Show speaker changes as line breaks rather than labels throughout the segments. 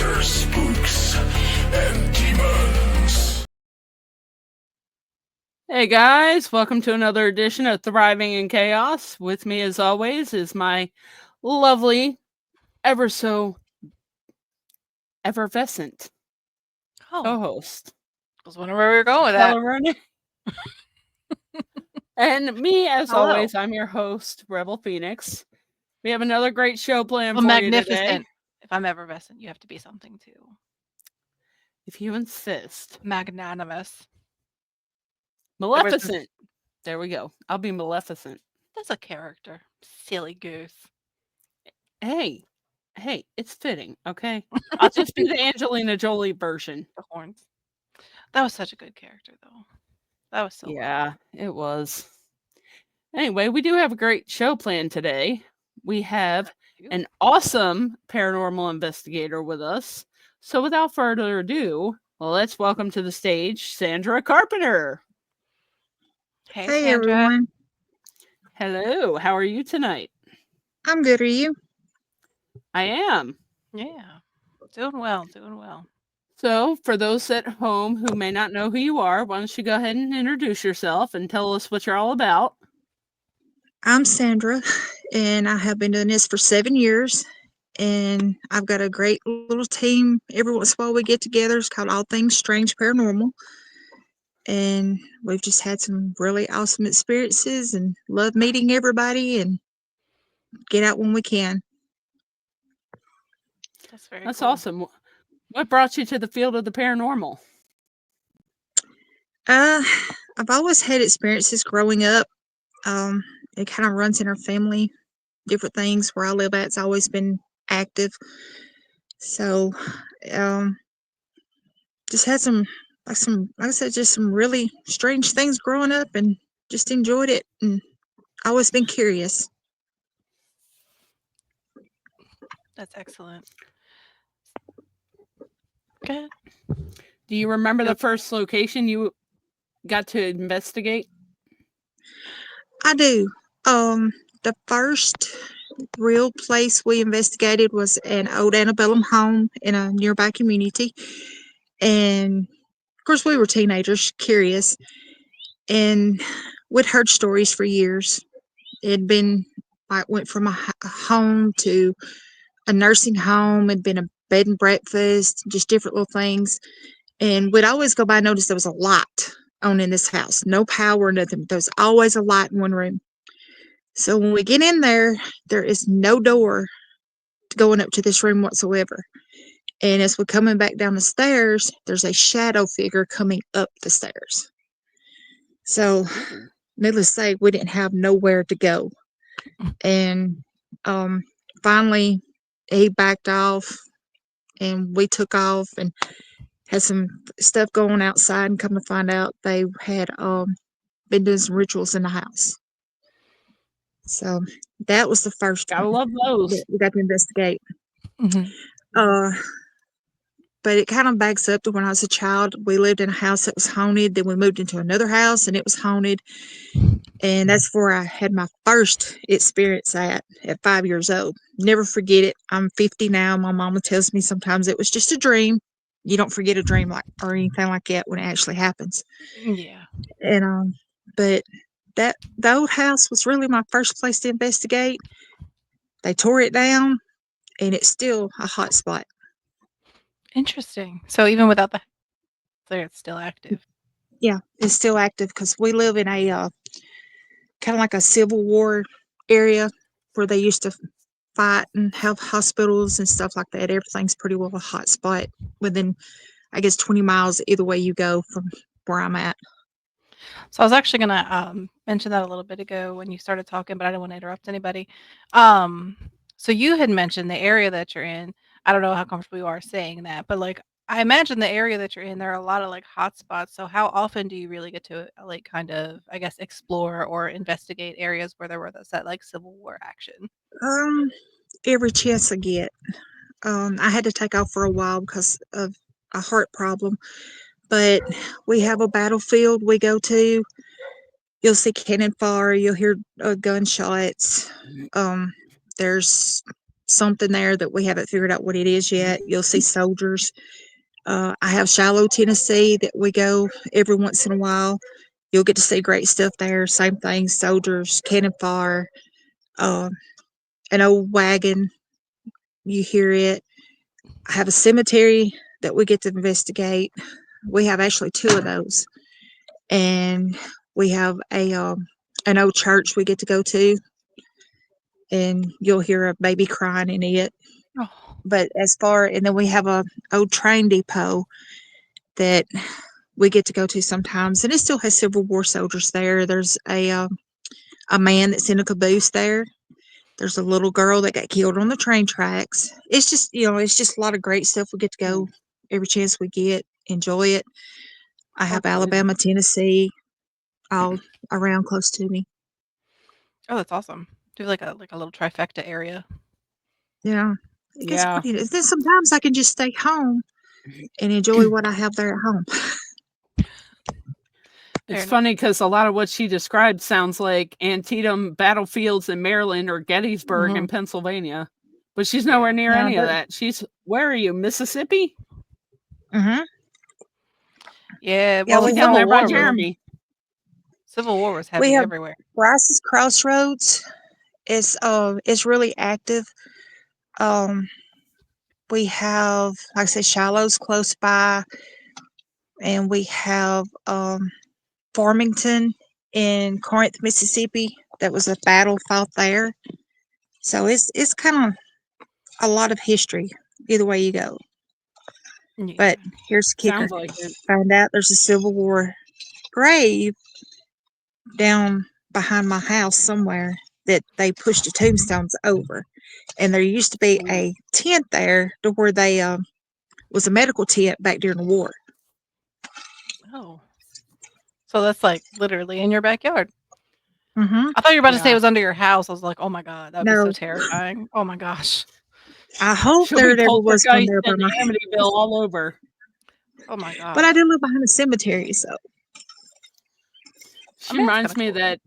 monsters, spooks, and demons.
Hey guys, welcome to another edition of Thriving in Chaos. With me, as always, is my lovely, ever so effervescent
Oh,
co-host,
I was wondering where we were going with that.
Stella Vernon. And me, as
Hello.
always, I'm your host, Rebel Phoenix. We have another great show planned
Well,
for you today.
magnificent. If I'm effervescent, you have to be something too.
If you insist.
Magnanimous.
Maleficent. There we go. I'll be Maleficent.
That's a character. Silly goose.
Hey, it's fitting, okay? I'll just be the Angelina Jolie version.
The horns. That was such a good character, though. That was so
Yeah, it was. Anyway, we do have a great show planned today. We have
well.
an awesome paranormal investigator with us. So without further ado, let's welcome to the stage Sandra Carpenter.
Hey,
Hey
Sandra.
everyone,
Hello, how are you tonight?
I'm good. Are you?
I am.
Yeah. Doing well, doing well.
So, for those at home who may not know who you are, why don't you go ahead and introduce yourself and tell us what you're all about?
I'm Sandra, and I have been doing this for 7 years. And I've got a great little team. Every once in a while, we get together. It's called All Things Strange Paranormal, and we've just had some really awesome experiences and love meeting everybody and get out when we can.
That's very
That's
cool.
awesome. What brought you to the field of the paranormal?
Uh, I've always had experiences growing up. It kind of runs in our family. Different things where I live at, it's always been active. So, um, just had like I said, just some really strange things growing up, and just enjoyed it, and always been curious.
That's excellent. Good.
Do you remember the first location you got to investigate?
I do. The first real place we investigated was an old antebellum home in a nearby community, and of course we were teenagers, curious, and we'd heard stories for years. It'd been like went from a home to a nursing home, had been a bed and breakfast, just different little things. And we'd always go by and notice there was a light on in this house. No power, nothing. There was always a light in one room. So when we get in there, there is no door going up to this room whatsoever. And as we're coming back down the stairs, there's a shadow figure coming up the stairs. So, needless to say, we didn't have nowhere to go. And finally, he backed off, and we took off and had some stuff going outside. And come to find out, they had been doing some rituals in the house. So that was the first
Gotta
one
love those.
that we got to investigate.
Mhm.
But it kind of backs up to when I was a child. We lived in a house that was haunted. Then we moved into another house and it was haunted. And that's where I had my first experience at 5 years old. Never forget it. I'm 50 now. My mama tells me sometimes it was just a dream. You don't forget a dream like or anything like that when it actually happens.
Yeah.
And but the old house was really my first place to investigate. They tore it down, and it's still a hot spot.
Interesting. So even without the there, it's still active.
Yeah, it's still active because we live in a kind of like a Civil War area where they used to fight and have hospitals and stuff like that. Everything's pretty well a hot spot within, I guess, 20 miles either way you go from where I'm at.
So I was actually gonna mention that a little bit ago when you started talking, but I didn't want to interrupt anybody. Um, so you had mentioned the area that you're in. I don't know how comfortable you are saying that, but like I imagine the area that you're in, there are a lot of like hot spots. So how often do you really get to like kind of, I guess, explore or investigate areas where there were that like Civil War action?
Um, every chance I get. I had to take off for a while because of a heart problem, but we have a battlefield we go to. You'll see cannon fire, you'll hear gunshots. There's something there that we haven't figured out what it is yet. You'll see soldiers. I have Shiloh, Tennessee that we go every once in a while. You'll get to see great stuff there. Same thing, soldiers, cannon fire, uh, an old wagon. You hear it. I have a cemetery that we get to investigate. We have actually two of those, and we have a an old church we get to go to, and you'll hear a baby crying in it.
Oh,
But and then we have a old train depot that we get to go to sometimes, and it still has Civil War soldiers there. There's a man that's in a caboose there. There's a little girl that got killed on the train tracks. It's just, it's just a lot of great stuff. We get to go every chance we get, enjoy it. I have
that's cool.
Alabama, Tennessee, all around close to me.
Oh, that's awesome. Do like a little trifecta area.
Yeah, it gets
Yeah.
pretty. Then sometimes I can just stay home and enjoy what I have there at home.
It's
enough.
funny because a lot of what she described sounds like Antietam battlefields in Maryland or Gettysburg in Pennsylvania. But she's nowhere near
Yeah,
any of that. Where are you, Mississippi?
mm-hmm.
Yeah,
Yeah,
well,
She's
the
down there by
War was
Jeremy.
Civil War was
we
heavy
have
everywhere.
Bryce's Crossroads. It's really active. Um, we have, like I said, Shiloh's close by, and we have Farmington in Corinth, Mississippi. That was a battle fought there. So it's kind of a lot of history either way you go.
Yeah.
But here's the kicker:
Sounds like it.
found out there's a Civil War grave down behind my house somewhere that they pushed the tombstones over, and there used to be a tent there to where they was a medical tent back during the war.
Oh. So that's like literally in your backyard.
Mm-hmm.
I thought you were about to say it
Yeah.
was under your house. I was like, oh my God, that would be so
No,
terrifying. Oh my gosh.
I hope
She'll
there
be
never was one
poltergeist
there by
and
my.
Amityville all over.
Oh my
But I
gosh.
do live behind a cemetery, so
I
She
mean, that's kind
reminds
of
me
cool.
of that.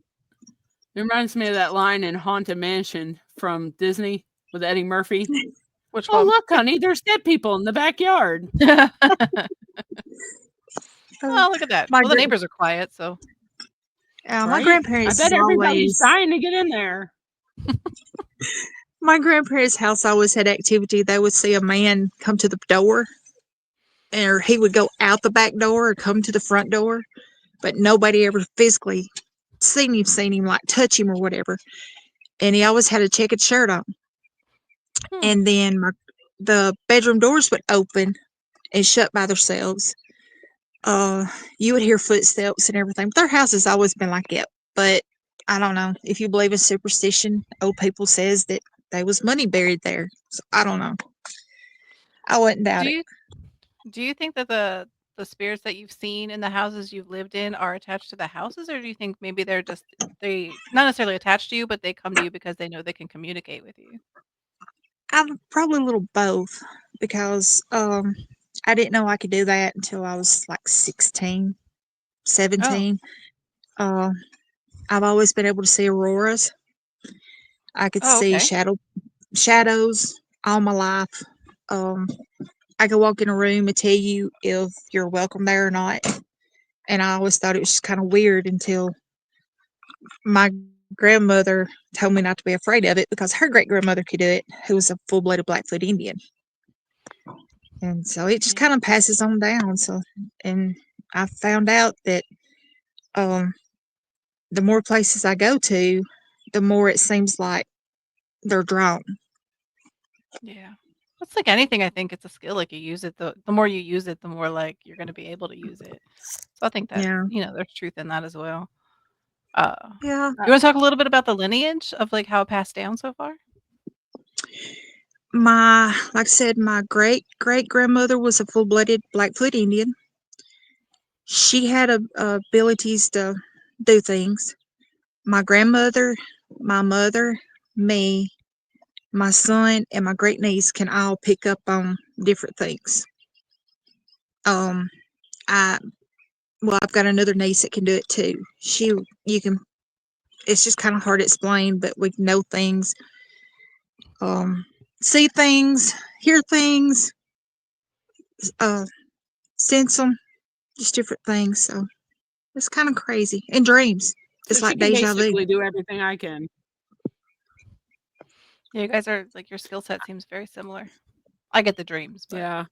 It reminds me of that line in Haunted Mansion from Disney with Eddie Murphy.
Which
Oh,
one?
look, honey, there's dead people in the backyard.
Oh,
uh,
look at that.
my
Well, the neighbors are quiet, so
my
Right? I
grandparents
bet
is
everybody's
always
dying to get in there.
my grandparents' house always had activity. They would see a man come to the door, or he would go out the back door or come to the front door, but nobody ever physically seen him like touch him or whatever. And he always had a checkered shirt on.
hmm.
And then the bedroom doors would open and shut by themselves. Uh, you would hear footsteps and everything. But their house has always been like that. But I don't know if you believe in superstition. Old people says that there was money buried there. So I don't know. I wouldn't doubt
Do
it.
you do you think that the spirits that you've seen in the houses you've lived in are attached to the houses, or do you think maybe they not necessarily attached to you, but they come to you because they know they can communicate with you?
I'm probably a little both because I didn't know I could do that until I was like 16,
Oh,
17. Uh, I've always been able to see auroras. I could
oh,
see
okay.
shadows all my life. Um, I could walk in a room and tell you if you're welcome there or not. And I always thought it was just kind of weird until my grandmother told me not to be afraid of it because her great grandmother could do it, who was a full blooded Blackfoot Indian. And so it just
Yeah.
kind of passes on down. So, and I found out that um, the more places I go to, the more it seems like they're drawn.
Yeah. It's like anything, I think it's a skill, like, you use it, the more you use it, the more, like, you're gonna be able to use it. So I think that's
Yeah.
there's truth in that as well. Uh,
Yeah.
Uh,
you wanna talk a little bit about the lineage of, like, how it passed down so far?
Like I said, my great grandmother was a full blooded Blackfoot Indian. She had abilities to do things. My grandmother, my mother, me, my son, and my great niece can all pick up on different things. Um, I I've got another niece that can do it too. You can. It's just kind of hard to explain, but we know things. Um, see things, hear things, uh, sense them, just different things. So it's kind of crazy. And dreams.
So
It's
she
like
can
deja vu.
basically do everything I can.
Yeah, you guys are like your skill set seems very similar. I get the dreams, but
Yeah.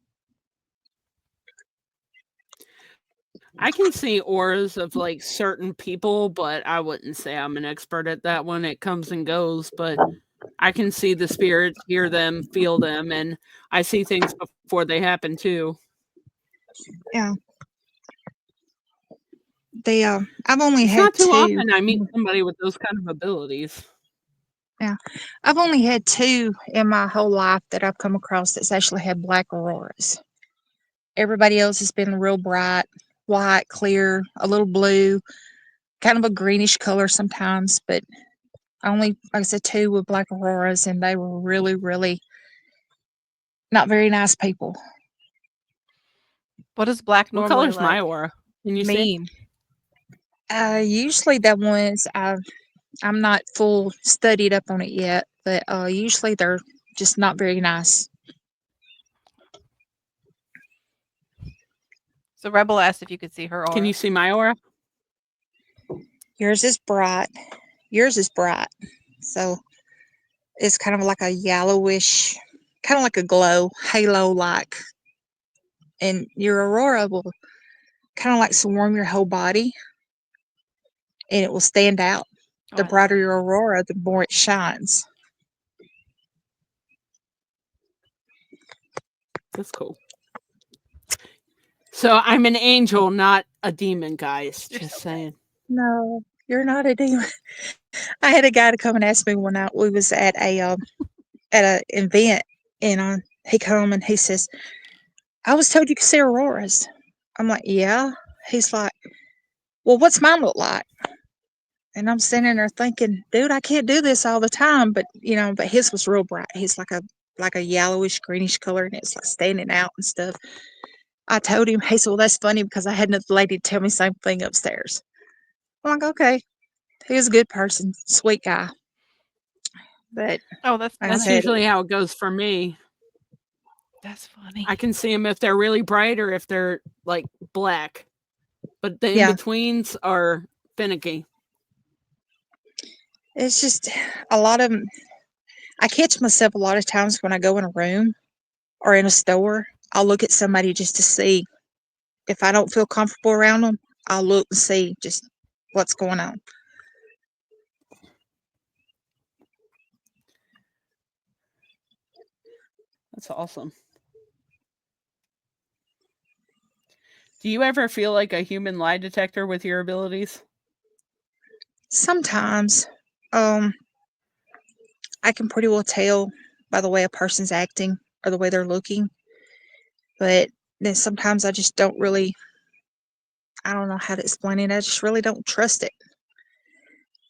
I can see auras of like certain people, but I wouldn't say I'm an expert at that one. It comes and goes, but I can see the spirits, hear them, feel them, and I see things before they happen too.
Yeah. They I've only
It's
had
not too
two.
often I meet somebody with those kind of abilities.
Yeah. I've only had two in my whole life that I've come across that's actually had black auroras. Everybody else has been real bright, white, clear, a little blue, kind of a greenish color sometimes, but only, like I said, two with black auroras, and they were really, really not very nice people.
what does black
What
normally
color's my
like
aura? Can you see?
mean?
Usually that one's I'm not full studied up on it yet, but usually they're just not very nice.
So Rebel asked if you could see her
Can
aura.
you see my aura?
Yours is bright. Yours is bright. So it's kind of like a yellowish, kind of like a glow, halo like. And your aurora will kind of like swarm your whole body and it will stand out.
Oh,
The
I love
brighter
it.
your aurora, the more it shines.
That's cool. So I'm an angel, not a demon, guys.
You're
Just
so
saying.
No, you're not a demon. I had a guy to come and ask me one night. We was at an event, and he come and he says, "I was told you could see auroras." I'm like, "Yeah." He's like, "Well, what's mine look like?" And I'm sitting there thinking, "Dude, I can't do this all the time." But but his was real bright. He's like a yellowish greenish color, and it's like standing out and stuff. I told him. He said, "Well, that's funny because I had another lady tell me the same thing upstairs." I'm like, "Okay." He was a good person, sweet guy. But
Oh, that's
like I
That's
funny.
said,
usually how it goes for me.
That's funny.
I can see them if they're really bright or if they're like black, but the in
yeah,
betweens are finicky.
it's just a lot of. I catch myself a lot of times when I go in a room or in a store. I'll look at somebody just to see if I don't feel comfortable around them. I'll look and see just what's going on.
That's awesome. Do you ever feel like a human lie detector with your abilities?
Sometimes, um, I can pretty well tell by the way a person's acting or the way they're looking, but then sometimes I just don't really. I don't know how to explain it. I just really don't trust it.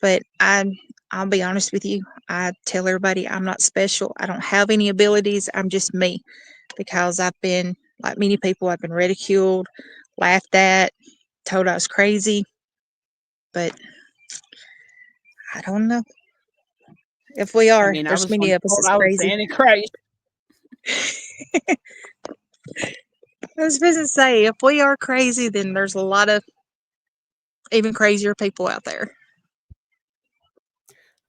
But I'll be honest with you. I tell everybody I'm not special. I don't have any abilities. I'm just me because I've been, like many people, I've been ridiculed, laughed at, told I was crazy. But I don't know. If we
I
are,
mean, I
there's
was
many
once
of us
told
that's
I was the
crazy.
Antichrist.
I was supposed to say, if we are crazy, then there's a lot of even crazier people out there.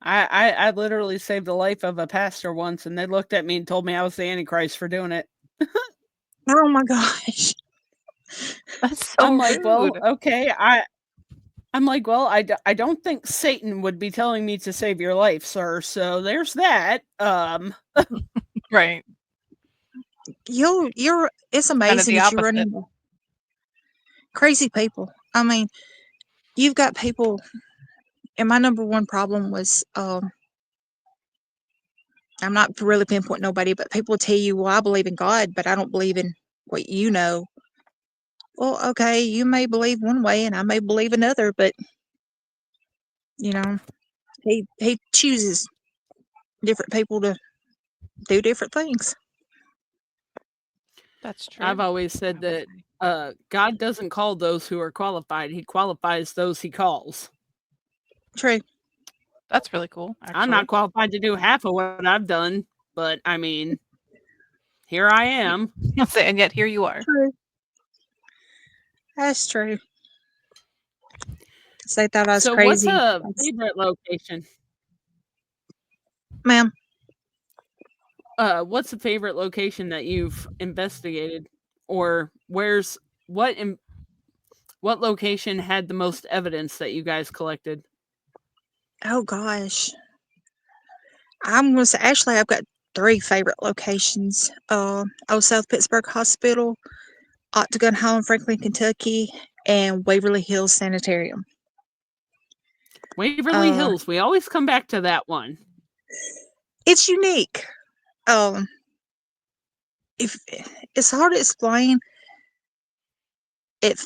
I literally saved the life of a pastor once, and they looked at me and told me I was the Antichrist for doing it.
Oh my gosh.
That's so
I'm like, well,
rude.
okay. I'm like, well, I don't think Satan would be telling me to save your life, sir. So there's that.
Right.
It's
It's kind of
amazing
the
that you run
opposite.
into crazy people. I mean, you've got people, and my number one problem was I'm not really pinpointing nobody, but people tell you, well, I believe in God, but I don't believe in what you know. Well, okay, you may believe one way and I may believe another, but you know, he chooses different people to do different things.
That's true.
I've always
I
said
will
that
say.
God doesn't call those who are qualified; He qualifies those He calls.
True.
That's really cool,
I'm not
actually.
qualified to do half of what I've done, but I mean, here I am.
And yet here you are.
True. That's true. 'Cause they thought I was
So, what's
crazy.
a favorite location?
Ma'am,
What's a favorite location that you've investigated, or what in, what location had the most evidence that you guys collected?
oh gosh. I'm gonna say actually I've got 3 favorite locations. Old South Pittsburgh Hospital, Octagon Hall in Franklin, Kentucky, and Waverly Hills Sanitarium.
Waverly
Uh,
Hills. We always come back to that one.
it's unique. Um, if it's hard to explain, if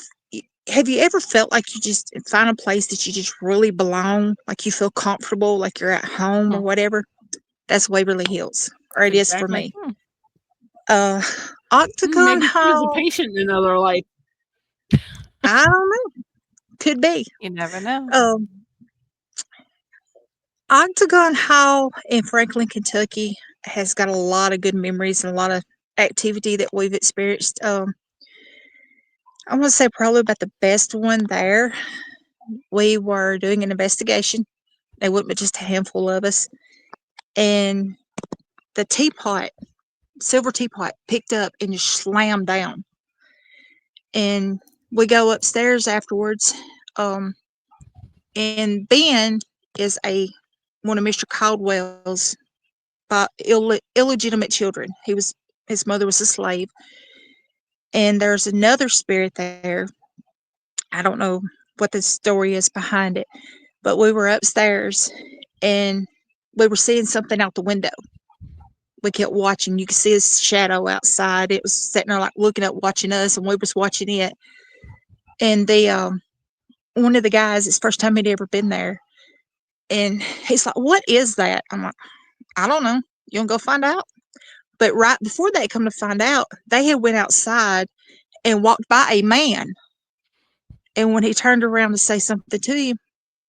have you ever felt like you just find a place that you just really belong, like you feel comfortable, like you're at home or whatever? That's Waverly Hills, or it is for
Exactly.
me. Uh, Octagon
Maybe she was a
Hall,
patient in another life.
I don't know. Could be.
You never know.
Um, Octagon Hall in Franklin, Kentucky has got a lot of good memories and a lot of activity that we've experienced. I want to say probably about the best one there. We were doing an investigation. They went but just a handful of us. And the teapot, silver teapot, picked up and just slammed down. And we go upstairs afterwards. And Ben is one of Mr. Caldwell's illegitimate children. His mother was a slave, and there's another spirit there. I don't know what the story is behind it, but we were upstairs, and we were seeing something out the window. We kept watching. You could see his shadow outside. It was sitting there like looking up, watching us, and we was watching it. And the one of the guys, it's the first time he'd ever been there, and he's like, "What is that?" I'm like, "I don't know. You want to go find out?" But right before they come to find out, they had went outside and walked by a man. And when he turned around to say something to him,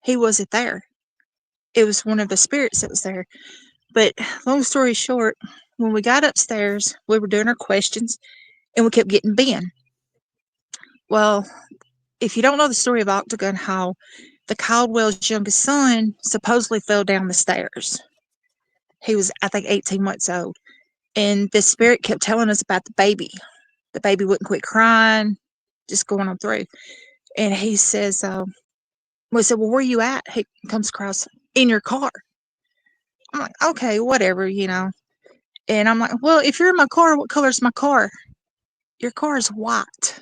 he wasn't there. It was one of the spirits that was there. But long story short, when we got upstairs, we were doing our questions and we kept getting Ben. Well, if you don't know the story of Octagon Hall, the Caldwell's youngest son supposedly fell down the stairs. He was, I think, 18 months old. And the spirit kept telling us about the baby. The baby wouldn't quit crying, just going on through. And he says, we said, "Well, where are you at?" He comes across, "In your car." I'm like, "Okay, whatever. And I'm like, "Well, if you're in my car, what color's my car?" "Your car is white."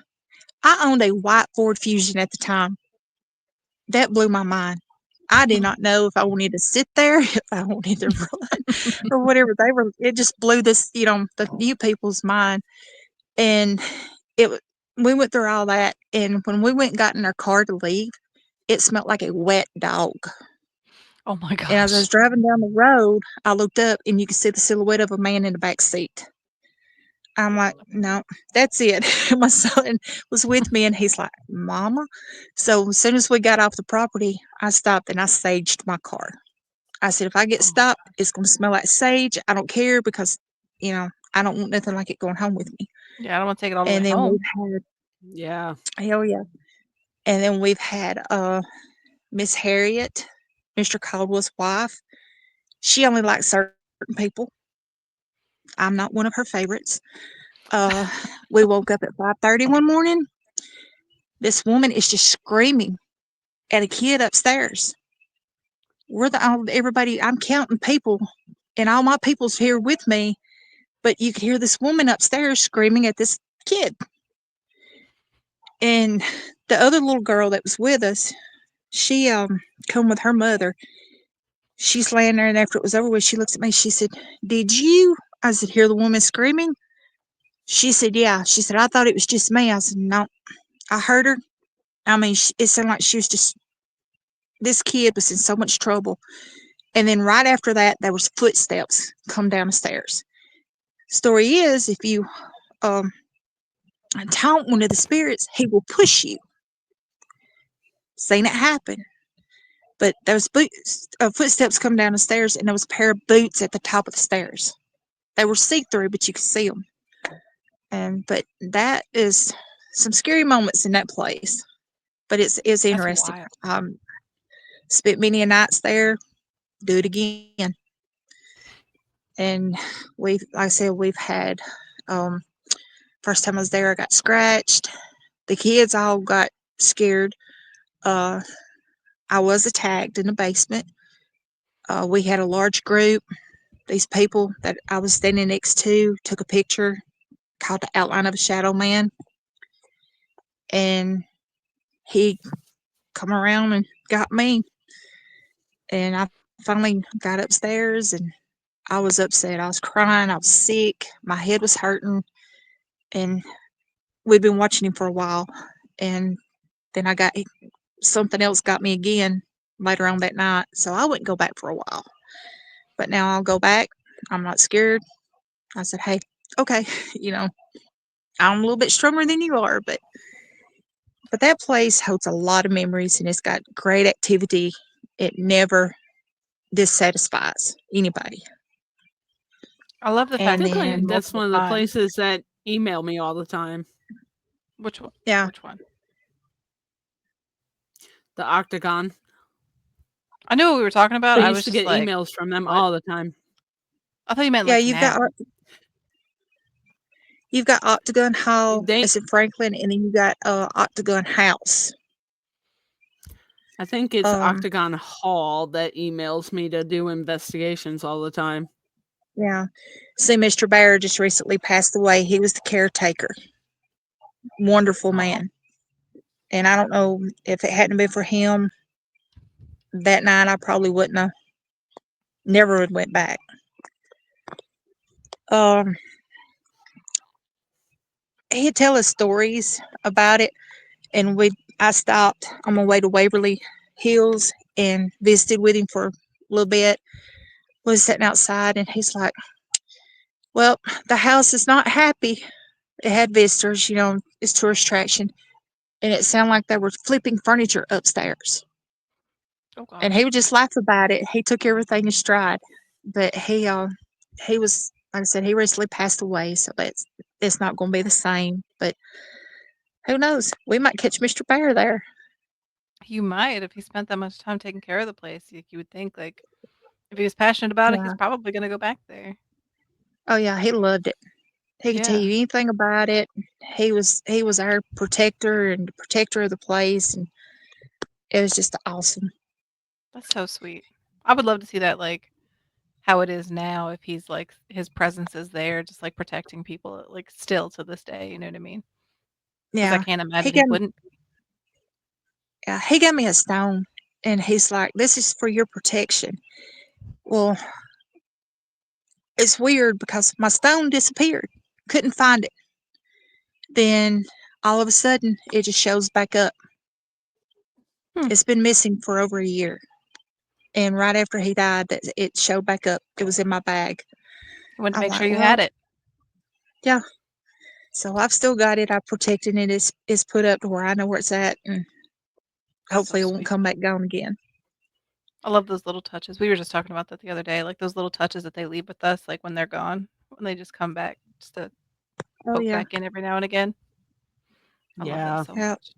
I owned a white Ford Fusion at the time. That blew my mind. I did not know if I wanted to sit there, if I wanted to run, or whatever. It just blew the new people's mind. And we went through all that. And when we went and got in our car to leave, it smelled like a wet dog.
Oh my
And as I was
gosh.
driving down the road, I looked up and you could see the silhouette of a man in the back seat. I'm like, "No, that's it." My son was with me and he's like, "Mama." So as soon as we got off the property, I stopped and I saged my car. I said, "If I get
Oh my
stopped, it's going to smell like sage. I don't care because, I don't want nothing like it going home with me."
Yeah, I don't want to take it all the way
And then
home.
Yeah.
hell yeah. And then we've had Miss Harriet, Mr. Caldwell's wife. She only likes certain people. I'm not one of her favorites. Uh, we woke up at 5:30 one morning. This woman is just screaming at a kid upstairs. Everybody, I'm counting people, and all my people's here with me, but you could hear this woman upstairs screaming at this kid. And the other little girl that was with us, she come with her mother. She's laying there, and after it was over with, she looks at me. She said, "Did you?" I said, "Hear the woman screaming?" She said, "Yeah." She said, "I thought it was just me." I said, "No, I heard her." I mean, it sounded like she was just, this kid was in so much trouble. And then right after that, there was footsteps come down the stairs. Story is, if you taunt one of the spirits, he will push you. Seen it happen. But those footsteps come down the stairs, and there was a pair of boots at the top of the stairs. They were see-through, but you could see them. But that is some scary moments in that place. But it's
That's
interesting.
wild.
Spent many a nights there. Do it again. And like I said, we've had. Um, First time I was there, I got scratched. The kids all got scared. Uh, I was attacked in the basement. We had a large group. These people that I was standing next to took a picture, caught the outline of a shadow man, and he come around and got me. And I finally got upstairs, and I was upset. I was crying. I was sick. My head was hurting, and we'd been watching him for a while. And then something else got me again later on that night, so I wouldn't go back for a while. But now I'll go back. I'm not scared. I said, hey, okay, you know, I'm a little bit stronger than you are, but that place holds a lot of memories and it's got great activity. It never dissatisfies anybody.
I love the
I
fact
And
that
think
you've
like
been
then,
that's
multiple
one of the
times.
places that email me all the time.
Which one?
yeah,
Which one?
The Octagon.
I knew what we were talking about.
I
I
used
was
to
just
get
like,
emails from them
what?
all the time.
I thought you meant
yeah,
like now.
you've got Octagon Hall,
They,
it's in Franklin, and then you got Octagon House.
I think it's
Um,
Octagon Hall that emails me to do investigations all the time.
yeah. See, Mr. Bear just recently passed away. He was the caretaker. Wonderful
Oh,
man. And I don't know if it hadn't been for him that night, I probably wouldn't have never would went back. Um, he'd tell us stories about it, and I stopped on my way to Waverly Hills and visited with him for a little bit. We was sitting outside, and he's like, "Well, the house is not happy. It had visitors, you know, it's tourist attraction, and it sounded like they were flipping furniture upstairs."
oh
And he
gosh.
would just laugh about it. He took everything in stride, but he was, like I said, he recently passed away, so it's not going to be the same. But who knows? We might catch Mr. Bear there.
You might if he spent that much time taking care of the place. You would think like if he was passionate about it, he's
Yeah.
probably gonna go back there.
Oh yeah, he loved it. He could tell
Yeah,
you anything about it. He was our protector and the protector of the place, and it was just awesome.
that's so sweet. I would love to see that like how it is now if he's like his presence is there, just like protecting people like still to this day. You know what I mean? Because I
Yeah.
can't
He
imagine he
gave me
wouldn't.
yeah, he gave me a stone, and he's like, "This is for your protection." Well, it's weird because my stone disappeared. Couldn't find it. Then all of a sudden it just shows back up.
Hmm.
It's been missing for over a year. And right after he died, it showed back up. It was in my bag.
I wanted to
I'm
make
like,
sure you
well,
had it.
yeah. So I've still got it. I protected it. It's put up to where I know where it's at, and
That's so
hopefully it won't
sweet.
come back down again.
I love those little touches. We were just talking about that the other day, like those little touches that they leave with us, like when they're gone, when they just come back just to
Oh
poke
yeah,
back in every now and again. I love that
Yeah.
so
yeah,
much.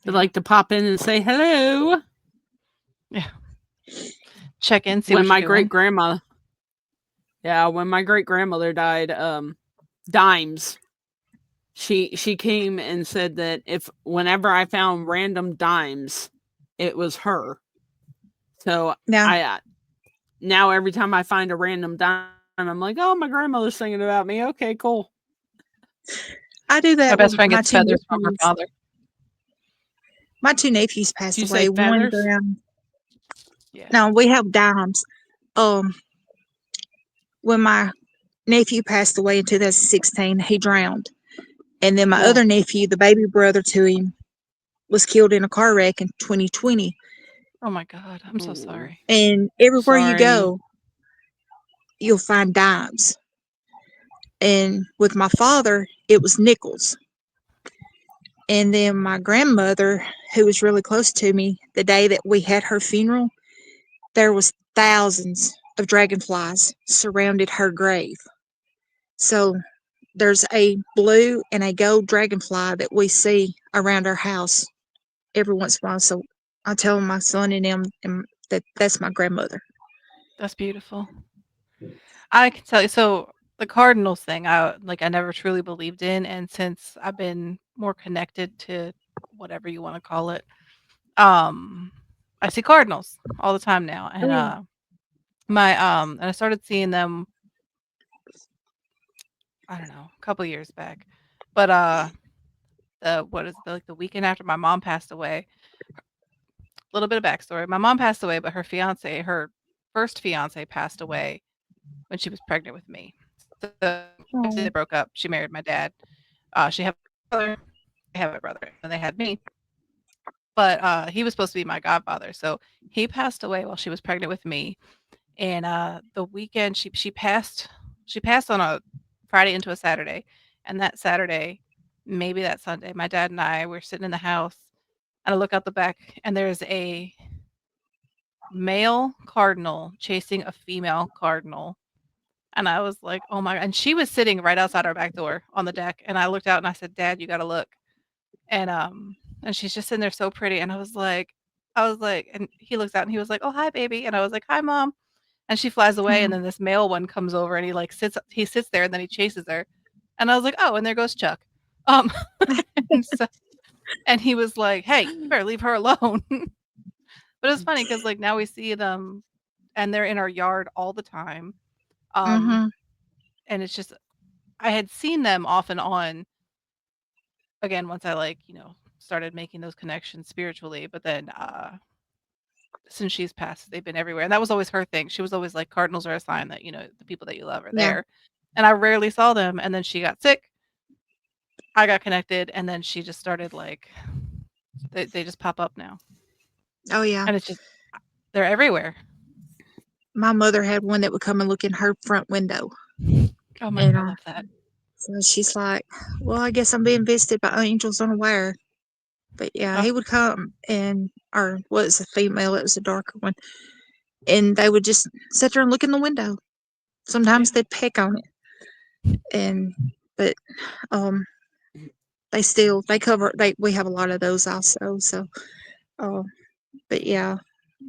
They
Yeah.
like to pop in and say hello.
Yeah. Check in, see
When
what you're
my great
doing.
grandma, yeah, when my great grandmother died, dimes. She came and said that if whenever I found random dimes, it was her. So
yeah.
I now every time I find a random dime, I'm like, oh, my grandmother's thinking about me. Okay, cool.
I do
My
that
best
with
friend gets feathers from her father.
my two nephews
Did
passed
you say
away. One
feathers?
drowned.
Yeah.
No, we have dimes. Um, when my nephew passed away in 2016, he drowned, and then my
Well,
other nephew, the baby brother to him, was killed in a car wreck in 2020.
Oh my God. I'm so
ooh,
sorry.
And everywhere you
sorry.
go, you'll find dimes. And with my father, it was nickels. And then my grandmother, who was really close to me, the day that we had her funeral, there was thousands of dragonflies surrounded her grave. So there's a blue and a gold dragonfly that we see around our house every once in a while. So I tell my son and them that that's my grandmother.
That's beautiful. I can tell you. So the Cardinals thing, I never truly believed in, and since I've been more connected to whatever you want to call it, um, I see Cardinals all the time now,
Oh
and
yeah.
and I started seeing them. I don't know, a couple years back, but what is it, like the weekend after my mom passed away. A little bit of backstory: my mom passed away, but her first fiance, passed away when she was pregnant with me. So they
Oh.
broke up. She married my dad. She had a brother. They have a brother, and they had me. But he was supposed to be my godfather. So he passed away while she was pregnant with me. And the weekend she passed on a Friday into a Saturday. And that Saturday, maybe that Sunday, my dad and I were sitting in the house, and I look out the back, and there's a male cardinal chasing a female cardinal. And I was like, "Oh my," and she was sitting right outside our back door on the deck, and I looked out and I said, "Dad, you gotta look." And she's just sitting there so pretty, and I was like, and he looks out and he was like, "Oh, hi, baby." And I was like, "Hi, mom." And she flies away, and then this male one comes over and he sits there and then he chases her. And I was like, "Oh, and there goes Chuck." Um, and so, and he was like, "Hey, you better leave her alone." But it's funny because like now we see them and they're in our yard all the time. Um,
Mm-hmm.
and it's just I had seen them off and on again once I started making those connections spiritually, but then since she's passed, they've been everywhere. And that was always her thing. She was always like, Cardinals are a sign that, the people that you love are
Yeah.
there. And I rarely saw them. And then she got sick. I got connected. And then she just started like, they just pop up now.
Oh yeah.
And it's just, they're everywhere.
My mother had one that would come and look in her front window.
Oh my
And
God, I love that.
so she's like, well, I guess I'm being visited by angels unaware. But yeah,
Oh,
he would come or was a female, it was a darker one. And they would just sit there and look in the window. Sometimes
yeah.
they'd peck on it. But um we have a lot of those also. So uh, but yeah,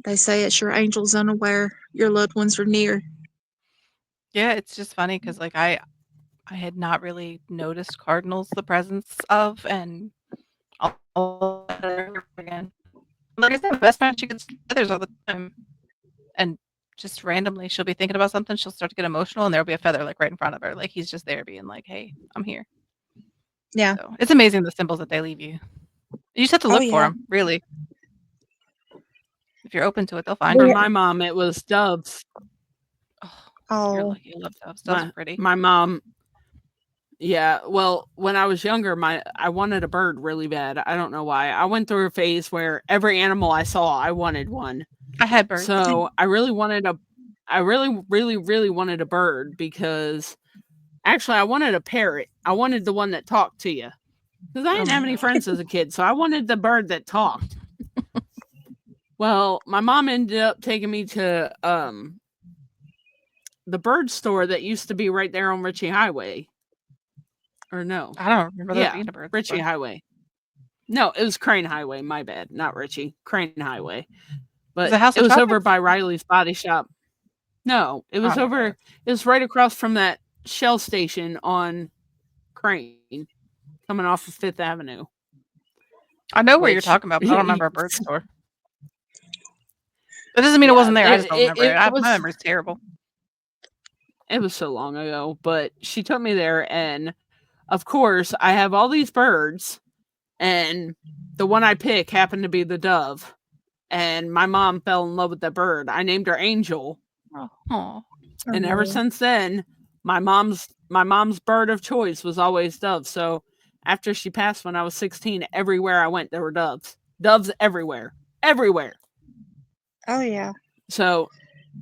they say it's your angels unaware, your loved ones are near.
Yeah, it's just funny because like I had not really noticed cardinals the presence of, and all again. Like I said, my best friend, she gets feathers all the time. And just randomly, she'll be thinking about something, she'll start to get emotional, and there'll be a feather like right in front of her. Like he's just there being like, "Hey, I'm here."
Yeah.
So it's amazing the symbols that they leave you. You just have to
Oh
look for
yeah.
them, really. If you're open to it, they'll find
For
We
you.
my mom, it was doves.
Oh, you're
oh
lucky. I love doves. Doves are
My
pretty.
my mom. Yeah, well, when I was younger, I wanted a bird really bad. I don't know why. I went through a phase where every animal I saw, I wanted one.
I had birds.
So I really, really, really wanted a bird because actually I wanted a parrot. I wanted the one that talked to you because I
Oh
didn't
my
have any
God.
friends as a kid, so I wanted the bird that talked. Well, my mom ended up taking me to the bird store that used to be right there on Ritchie Highway. Or no.
I don't remember there
Yeah,
being a bird
Ritchie
store.
Highway. No, it was Crane Highway. My bad, not Ritchie. Crane Highway.
Is
But
it House
it
of
was over
Chocolates?
by Riley's Body Shop. No, it
I
was
don't know where
over.
it is.
It was right across from that Shell station on Crane, coming off of Fifth Avenue.
I know where you're
Which,
talking about, but I don't remember a bird
yeah,
store. That doesn't mean it wasn't there. I just don't remember it.
it
My
was.
memory's terrible.
It was so long ago, but she took me there, and of course, I have all these birds, and the one I pick happened to be the dove. And my mom fell in love with that bird. I named her Angel,
Oh,
and ever
oh
since then, my mom's bird of choice was always doves. So after she passed when I was 16, everywhere I went there were doves. Doves everywhere. Everywhere.
oh yeah.
So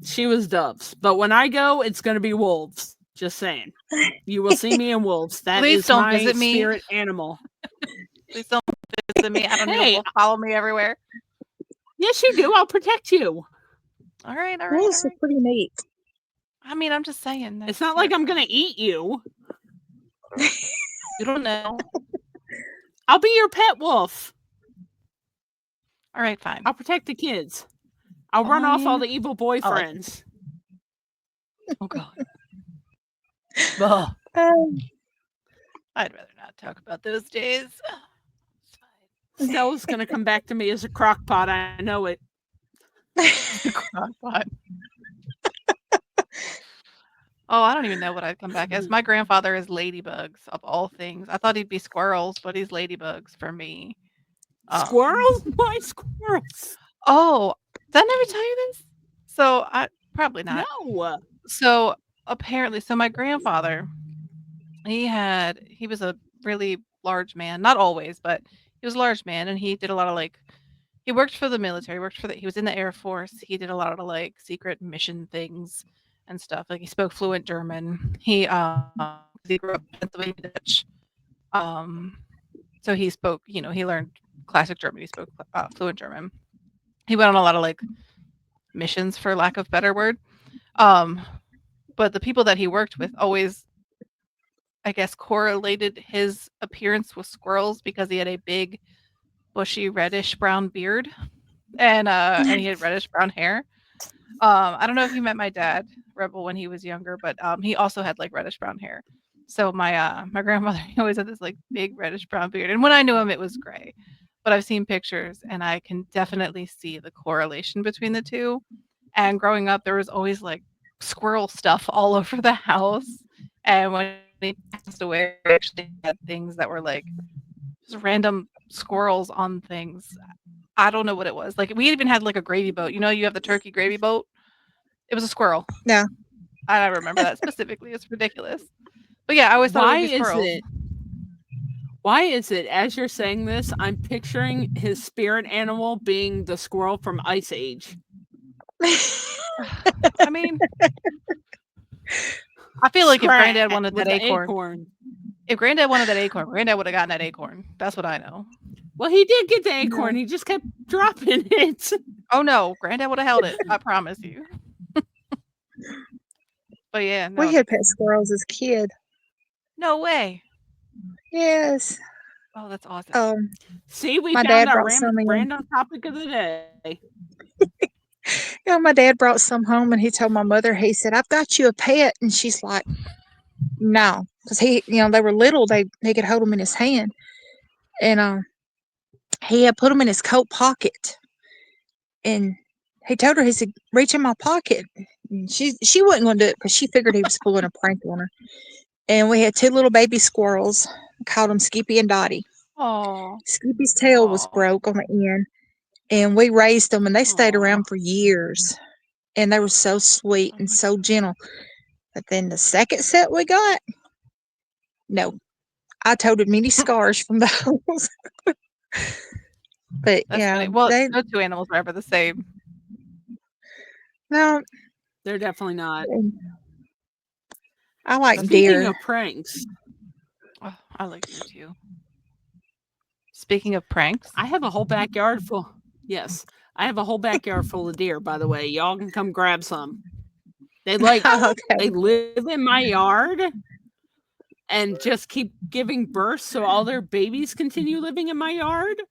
she was doves. But when I go, it's going to be wolves. Just saying. You will see me in wolves. That
please
is
don't
my
visit me.
spirit animal.
Please don't visit me. I don't need a
Hey,
wolf follow me everywhere.
yes, you do. I'll protect you.
All right, all right, all
Wolves are
right.
pretty neat.
I mean, I'm just saying.
It's not like I'm going to eat you.
You don't know.
I'll be your pet wolf.
All right, fine.
I'll protect the kids. I'll run off all
Fine.
the evil
I like
boyfriends.
Oh God. Ugh.
Um,
I'd rather not talk about those days. It's fine.
Stella's going to come back to me as a crock pot. I know it.
The crock pot. Oh, I don't even know what I'd come back as. My grandfather is ladybugs of all things. I thought he'd be squirrels, but he's ladybugs for me.
Squirrels? Why squirrels?
Oh, did I never tell you this? So I probably not.
No.
So apparently, so my grandfather, he was a really large man. Not always, but he was a large man, and he did a lot of he worked for the military. He was in the Air Force. He did a lot of secret mission things and stuff. Like he spoke fluent German. He grew up in Pennsylvania Dutch. So he spoke. He learned classic German. He spoke fluent German. He went on a lot of missions, for lack of better word. But the people that he worked with always, I guess, correlated his appearance with squirrels because he had a big, bushy, reddish brown beard, and he had reddish brown hair. I don't know if you met my dad, Rebel, when he was younger, but he also had reddish brown hair. So my grandmother, he always had this big reddish brown beard, and when I knew him, it was gray. But I've seen pictures, and I can definitely see the correlation between the two. And growing up, there was always squirrel stuff all over the house. And when he passed away, we actually had things that were just random squirrels on things. I don't know what it was. We even had a gravy boat. You have the turkey gravy boat. It was a squirrel.
No.
I remember that specifically. It's ridiculous. But yeah, I always thought it would be squirrels.
Why is it, as you're saying this, I'm picturing his spirit animal being the squirrel from Ice Age?
I mean, I feel like if Granddad wanted that acorn. If Granddad wanted that acorn, Granddad would have gotten that acorn. That's what I know.
Well, he did get the acorn. He just kept dropping it.
Oh no, Granddad would have held it. I promise you. But yeah, no.
We had pet squirrels as a kid.
No way.
Yes.
Oh, that's awesome.
See, we
my
found
dad
our
brought some in.
random topic of the day.
My dad brought some home, and he told my mother, he said, "I've got you a pet," and she's like, "No," because they were little, they could hold them in his hand, and he had put them in his coat pocket, and he told her, he said, "Reach in my pocket," and she wasn't going to do it because she figured he was pulling a prank on her. And we had two little baby squirrels, called them Skippy and Dottie.
Oh.
Skippy's tail was broke on the end, and we raised them, and they stayed around for years, and they were so sweet and so gentle. But then the second set we got, no, I toted many scars from those. But
That's
yeah,
funny. Well, no two animals are ever the same.
No,
they're definitely not.
I like
Speaking
deer.
of pranks,
I like deer too. Speaking of pranks,
I have a whole backyard full. Yes, I have a whole backyard full of deer. By the way, y'all can come grab some. They they live in my yard and just keep giving birth, so all their babies continue living in my yard.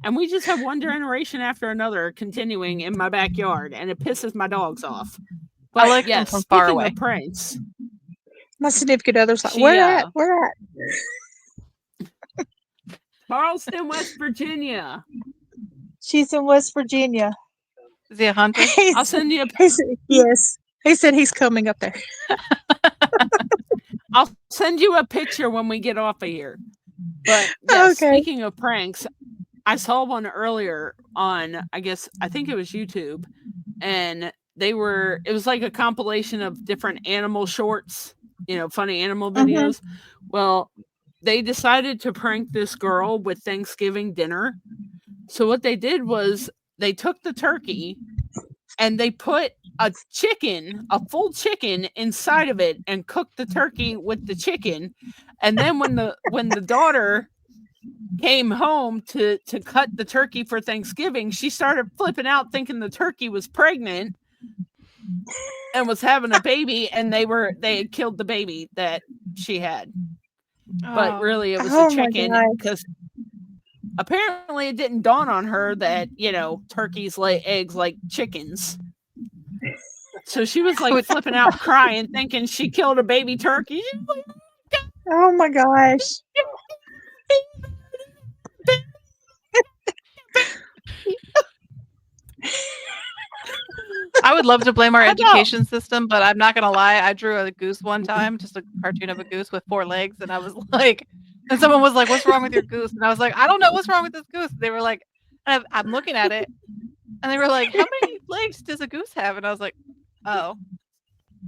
And we just have one generation after another continuing in my backyard, and it pisses my dogs off. But
I like them from far away.
Speaking of pranks,
my significant other's like, where at?
Charleston, West Virginia.
She's in West Virginia.
Is he a hunter?
I'll send you
yes. He said he's coming up there.
I'll send you a picture when we get off of here. But Speaking of pranks, I saw one earlier on, I think it was YouTube, and it was like a compilation of different animal shorts, funny animal videos. Well, they decided to prank this girl with Thanksgiving dinner. So what they did was they took the turkey and they put a full chicken inside of it and cooked the turkey with the chicken. And then when the daughter came home to cut the turkey for Thanksgiving, she started flipping out thinking the turkey was pregnant. and was having a baby, and they had killed the baby that she had. But
Oh.
really, it was a
Oh my
chicken
gosh.
because apparently it didn't dawn on her that, turkeys lay eggs like chickens. So she was like flipping out, crying, thinking she killed a baby turkey. She was like,
Oh my gosh.
I would love to blame our
I know.
education system, but I'm not gonna lie. I drew a goose one time, just a cartoon of a goose with 4 legs, and I was like, and someone was like, "What's wrong with your goose?" And I was like, "I don't know what's wrong with this goose." They were like, I'm looking at it, and they were like, "How many legs does a goose have?" And I was like, "Oh,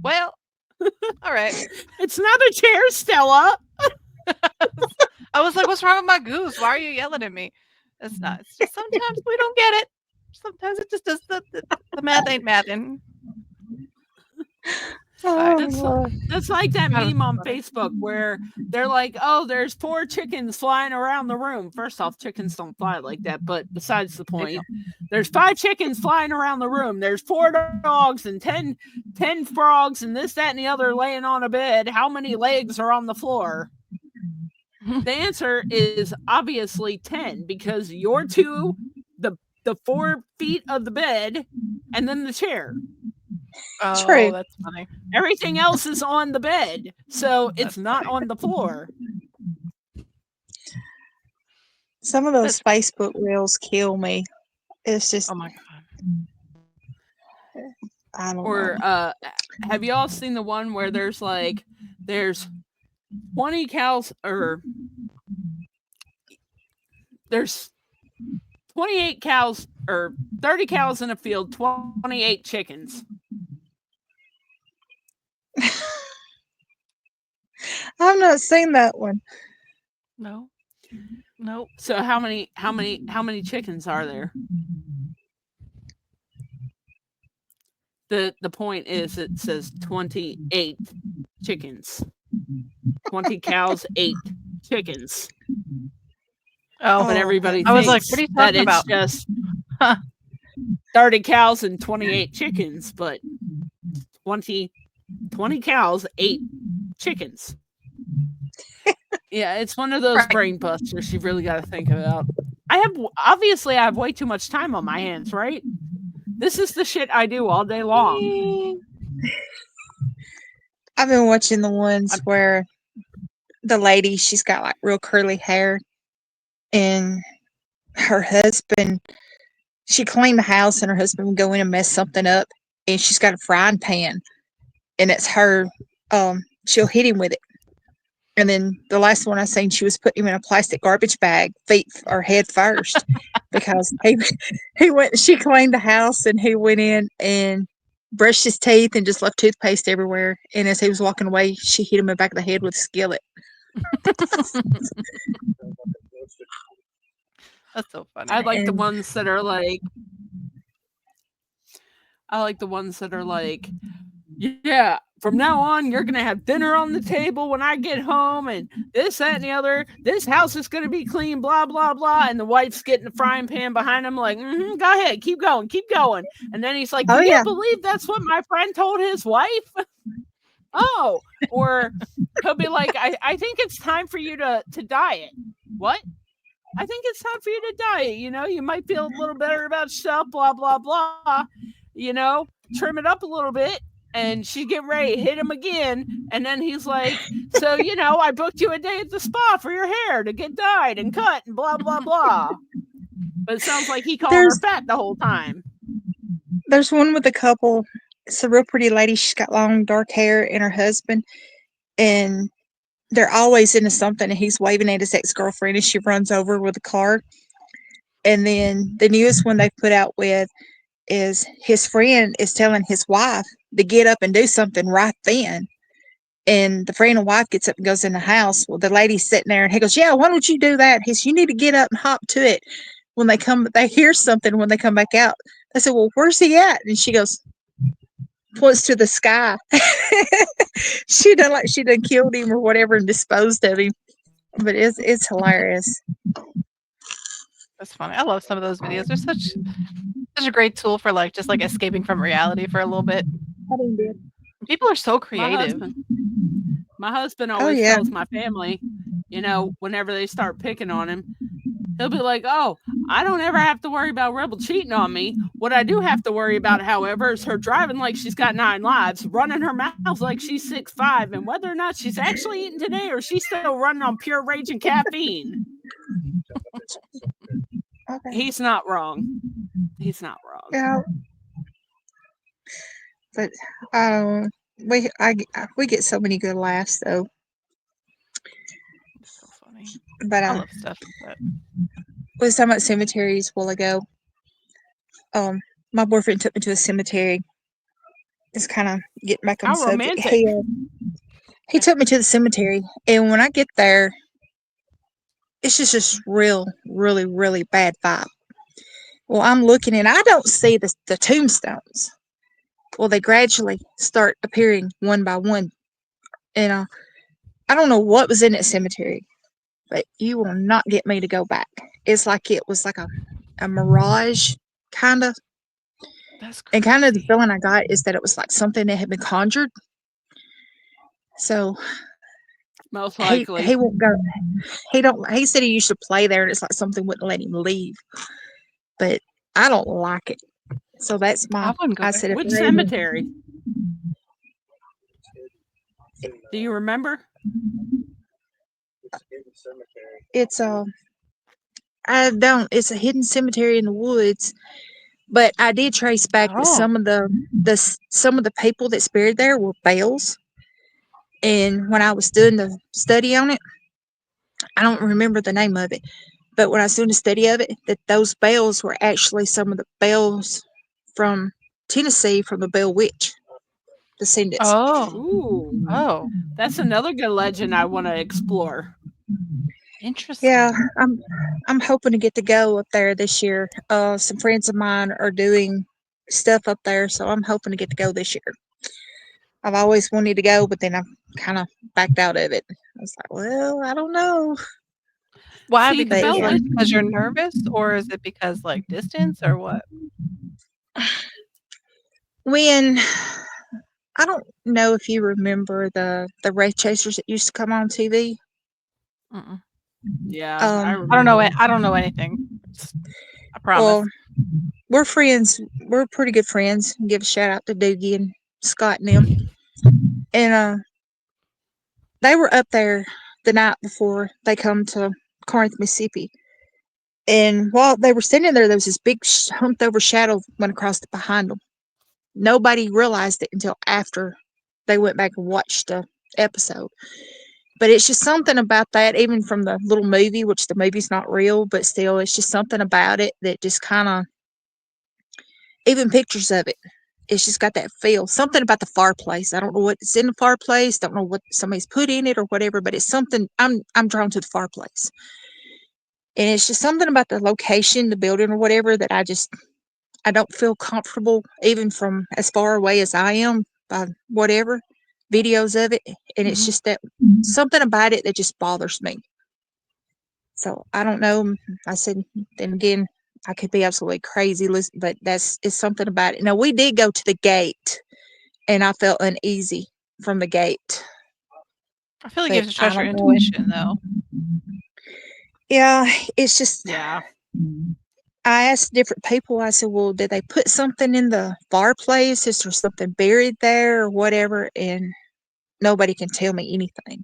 well, all right."
It's not a chair, Stella.
I was like, "What's wrong with my goose? Why are you yelling at me?" It's not. It's just sometimes we don't get it. Sometimes it just does the math ain't mathing.
Oh,
That's
Lord.
that's like that
That was
meme on
funny.
Facebook where they're like, "Oh, there's 4 chickens flying around the room." First off, chickens don't fly like that, but besides the point, there's 5 chickens flying around the room. There's 4 dogs and 10 frogs and this, that, and the other laying on a bed. How many legs are on the floor? The answer is obviously 10 because you're 2, the 4 feet of the bed, and then the chair.
Oh,
True.
that's funny.
Everything else is on the bed, so it's not on the floor.
Some of those Facebook reels kill me. It's just,
Oh my god.
I don't
Or
know.
have you all seen the one where there's 20 cows, or there's 28 cows or 30 cows in a field, 28 chickens.
I've not seen that one.
No. Nope.
So how many chickens are there? The point is it says 28 chickens. 20 cows, 8 chickens.
Oh,
But everybody
I was like,
thinks
what are you
that
talking
it's
about?
just 30 cows and 28 chickens, but 20 cows, 8 chickens. Yeah, it's one of those
Right.
brain busters you really got to think about. I have way too much time on my hands, right? This is the shit I do all day long.
I've been watching the ones where the lady, she's got like real curly hair, and her husband, she cleaned the house and her husband would go in and mess something up, and she's got a frying pan, and it's her, she'll hit him with it. And then the last one I seen, she was putting him in a plastic garbage bag, feet or head first, because she cleaned the house and he went in and brushed his teeth and just left toothpaste everywhere. And as he was walking away, she hit him in the back of the head with a skillet.
That's so funny.
I like the
And-
ones that are like, yeah, from now on, you're going to have dinner on the table when I get home, and this, that, and the other. This house is going to be clean, blah, blah, blah. And the wife's getting the frying pan behind him, like, go ahead, keep going, keep going. And then he's like,
Oh,
can
yeah.
you believe that's what my friend told his wife? Oh, or he'll be like, I think it's time for you to diet. What? I think it's time for you to diet. You might feel a little better about yourself, blah, blah, blah. Trim it up a little bit. And she's getting ready to hit him again. And then he's like, so, I booked you a day at the spa for your hair to get dyed and cut and blah, blah, blah. But it sounds like he called her fat the whole time.
There's one with a couple. It's a real pretty lady. She's got long dark hair, and her husband, and they're always into something, and he's waving at his ex-girlfriend, and she runs over with a car. And then the newest one they've put out with is his friend is telling his wife to get up and do something right then. And the friend and wife gets up and goes in the house. Well, the lady's sitting there, and he goes, yeah, why don't you do that? He says, you need to get up and hop to it. When they hear something when they come back out. I said, well, where's he at? And she goes, points to the sky. She done killed him or whatever and disposed of him. But it's hilarious.
That's funny. I love some of those videos. They're such a great tool for just escaping from reality for a little bit.
I didn't do it.
People are so
My
creative.
husband
Oh
always
yeah.
tells my family, whenever they start picking on him, he'll be like, "Oh, I don't ever have to worry about Rebel cheating on me. What I do have to worry about, however, is her driving like she's got 9 lives, running her mouth like she's 6'5", and whether or not she's actually eating today or she's still running on pure rage and caffeine."
Okay.
He's not wrong. He's not wrong.
Yeah, but um, we get so many good laughs though.
It's so funny.
But
I love stuff like that.
we was talking about cemeteries a while ago. My boyfriend took me to a cemetery. Just kind of getting back on
How
subject.
romantic.
He took me to the cemetery, and when I get there, it's just this really, really bad vibe. Well, I'm looking and I don't see the tombstones. Well, they gradually start appearing one by one. And I don't know what was in that cemetery, but you will not get me to go back. It's like it was like a mirage, kind of.
That's
And kind of the
crazy.
feeling I got is that it was like something that had been conjured. So
Most
he
likely.
won't go. He said he used to play there, and it's like something wouldn't let him leave. But I don't like it. So that's
I wouldn't go
I
there.
said if
Which
we're able,
cemetery? Do you remember?
it's I don't. It's a hidden cemetery in the woods. But I did trace back that
Oh.
some of the people that's buried there were Bales. And when I was doing the study on it, I don't remember the name of it. But when I was doing the study of it, that those Bales were actually some of the Bales from Tennessee from the Bell Witch descendants.
Oh.
Ooh.
Oh.
That's another good legend I want to explore.
Interesting.
Yeah, I'm hoping to get to go up there this year. Some friends of mine are doing stuff up there, so I'm hoping to get to go this year. I've always wanted to go, but then I've kind of backed out of it. I was like, well, I don't know.
Why?
See, the
Because
But
is
Bell
yeah,
like
Witch.
because you're nervous, or is it because like distance, or what?
when I don't know if you remember the Wraith Chasers that used to come on TV.
Mm-mm.
Yeah, I
Um,
I don't know.
remember.
I don't know anything. I promise.
well, we're friends. We're pretty good friends. Give a shout out to Doogie and Scott and them. And they were up there the night before they come to Corinth, Mississippi. And while they were standing there was this big humped over shadow went across behind them. Nobody realized it until after they went back and watched the episode. But it's just something about that, even from the little movie, which the movie's not real, but still, it's just something about it that just kind of, even pictures of it, it's just got that feel. Something about the fireplace. I don't know what's in the fireplace. Don't know what somebody's put in it or whatever, but it's something. I'm drawn to the fireplace, and it's just something about the location, the building, or whatever that I don't feel comfortable, even from as far away as I am by whatever videos of it, and it's
Mhm.
just that something about it that just bothers me. So I don't know. I said, then again, I could be absolutely crazy, but it's something about it. Now we did go to the gate, and I felt uneasy from the gate,
I feel like you
but
have to
I
trust your
don't know.
intuition, though.
Yeah, it's just
Yeah.
I asked different people. I said, "Well, did they put something in the fireplace? Is there something buried there or whatever?" And nobody can tell me anything.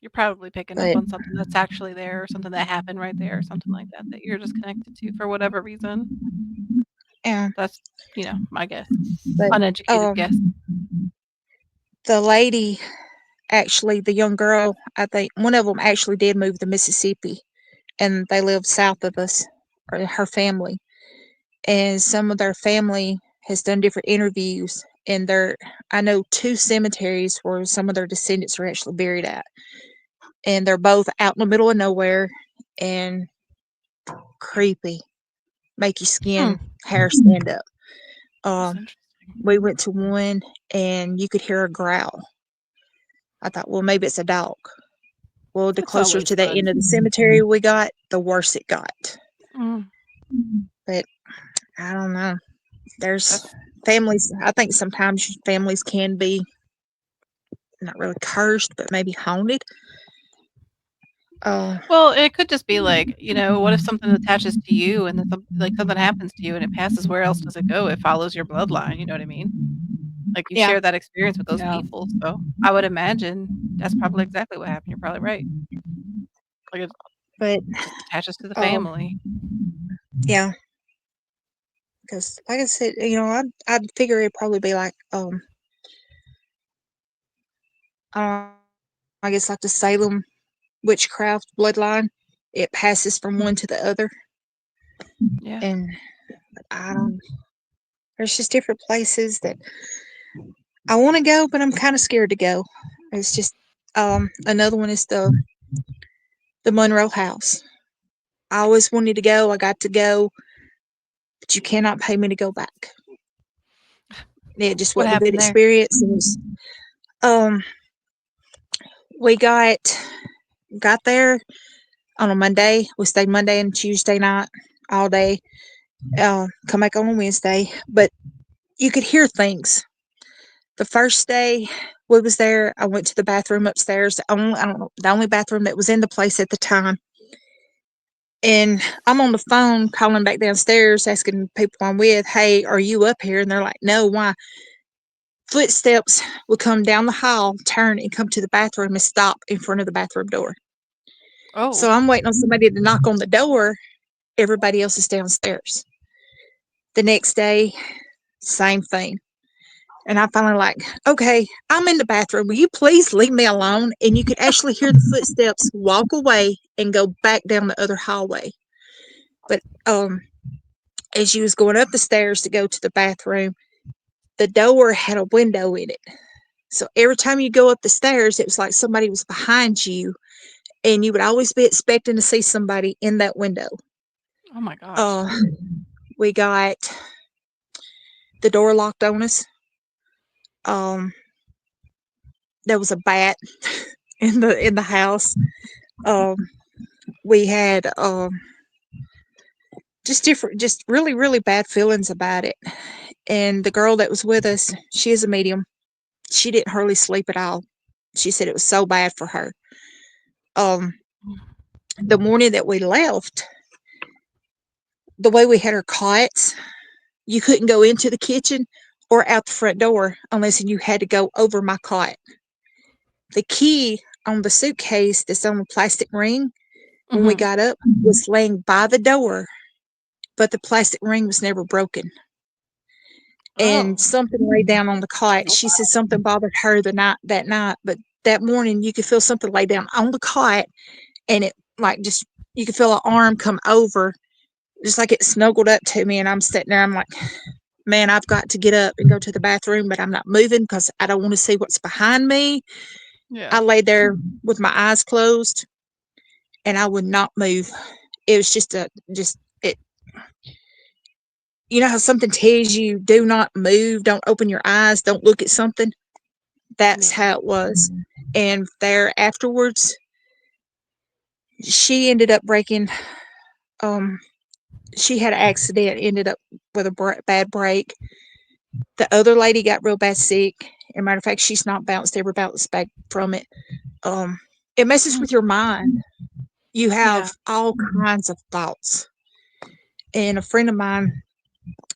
You're probably picking up
But
on something that's actually there, or something that happened right there, or something like that that you're just connected to for whatever reason.
yeah,
That's my guess,
but
uneducated guess.
the lady, actually, the young girl, I think one of them actually did move to Mississippi, and they live south of us, or her family. And some of their family has done different interviews, and I know two cemeteries where some of their descendants are actually buried at, and they're both out in the middle of nowhere and creepy, make your
Hmm,
hair stand up.
that's
Um,
interesting.
we went to one, and you could hear a growl. I thought, well, maybe it's a dog. Well, the
That's
closer
always
to the
fun.
end of the cemetery we got, the worse it got.
Mm.
But I don't know. There's
That's
families. I think sometimes families can be not really cursed, but maybe haunted. Uh,
well, it could just be like, what if something attaches to you and then something happens to you and it passes, where else does it go? It follows your bloodline, you know what I mean? Like, you
yeah,
share that experience with those
Yeah.
people, so I would imagine that's probably exactly what happened. You're probably right. Like, it
but
just attaches to the
um,
family.
yeah, because like I said, I'd figure it'd probably be like I guess like the Salem witchcraft bloodline. It passes from one to the other,
Yeah.
and I don't. There's just different places that I want to go, but I'm kind of scared to go. It's just another one is the Monroe House. I always wanted to go. I got to go, but you cannot pay me to go back. It just
What
wasn't a good
happened there?
experience. Um, we got there on a Monday. We stayed Monday and Tuesday night all day. Come back on a Wednesday, but you could hear things. The first day we was there, I went to the bathroom upstairs. I don't know, the only bathroom that was in the place at the time. And I'm on the phone calling back downstairs, asking people I'm with, "Hey, are you up here?" And they're like, "No, why?" Footsteps would come down the hall, turn, and come to the bathroom and stop in front of the bathroom door. So
Oh,
I'm waiting on somebody to knock on the door. Everybody else is downstairs. The next day, same thing. And I finally like, okay, I'm in the bathroom. Will you please leave me alone? And you could actually hear the footsteps walk away and go back down the other hallway. But as you was going up the stairs to go to the bathroom, the door had a window in it. So every time you go up the stairs, it was like somebody was behind you, and you would always be expecting to see somebody in that window.
oh my gosh.
Uh, we got the door locked on us. Um, there was a bat in the house. Um, we had just really really bad feelings about it. And the girl that was with us, she is a medium. She didn't hardly sleep at all. She said it was so bad for her. Um, the morning that we left, the way we had our cots, you couldn't go into the kitchen or out the front door unless you had to go over my cot. The key on the suitcase that's on the plastic ring when we
Mhm.
got up was laying by the door, but the plastic ring was never broken. And
Oh.
something lay down on the cot. She said something bothered her that night, but that morning you could feel something lay down on the cot, and it like just you could feel an arm come over, just like it snuggled up to me, and I'm sitting there. I'm like, man, I've got to get up and go to the bathroom, but I'm not moving because I don't want to see what's behind me. I
Yeah.
lay there with my eyes closed, and I would not move. It was just it. You know how something tells you do not move, don't open your eyes, don't look at something. That's
Yeah.
how it was. And there afterwards, she ended up breaking. Um, she had an accident, ended up with a bad break. The other lady got real bad sick. As a matter of fact, she's not ever bounced back from it. Um, it messes
Mm.
with your mind. You have
Yeah.
all kinds of thoughts. And a friend of mine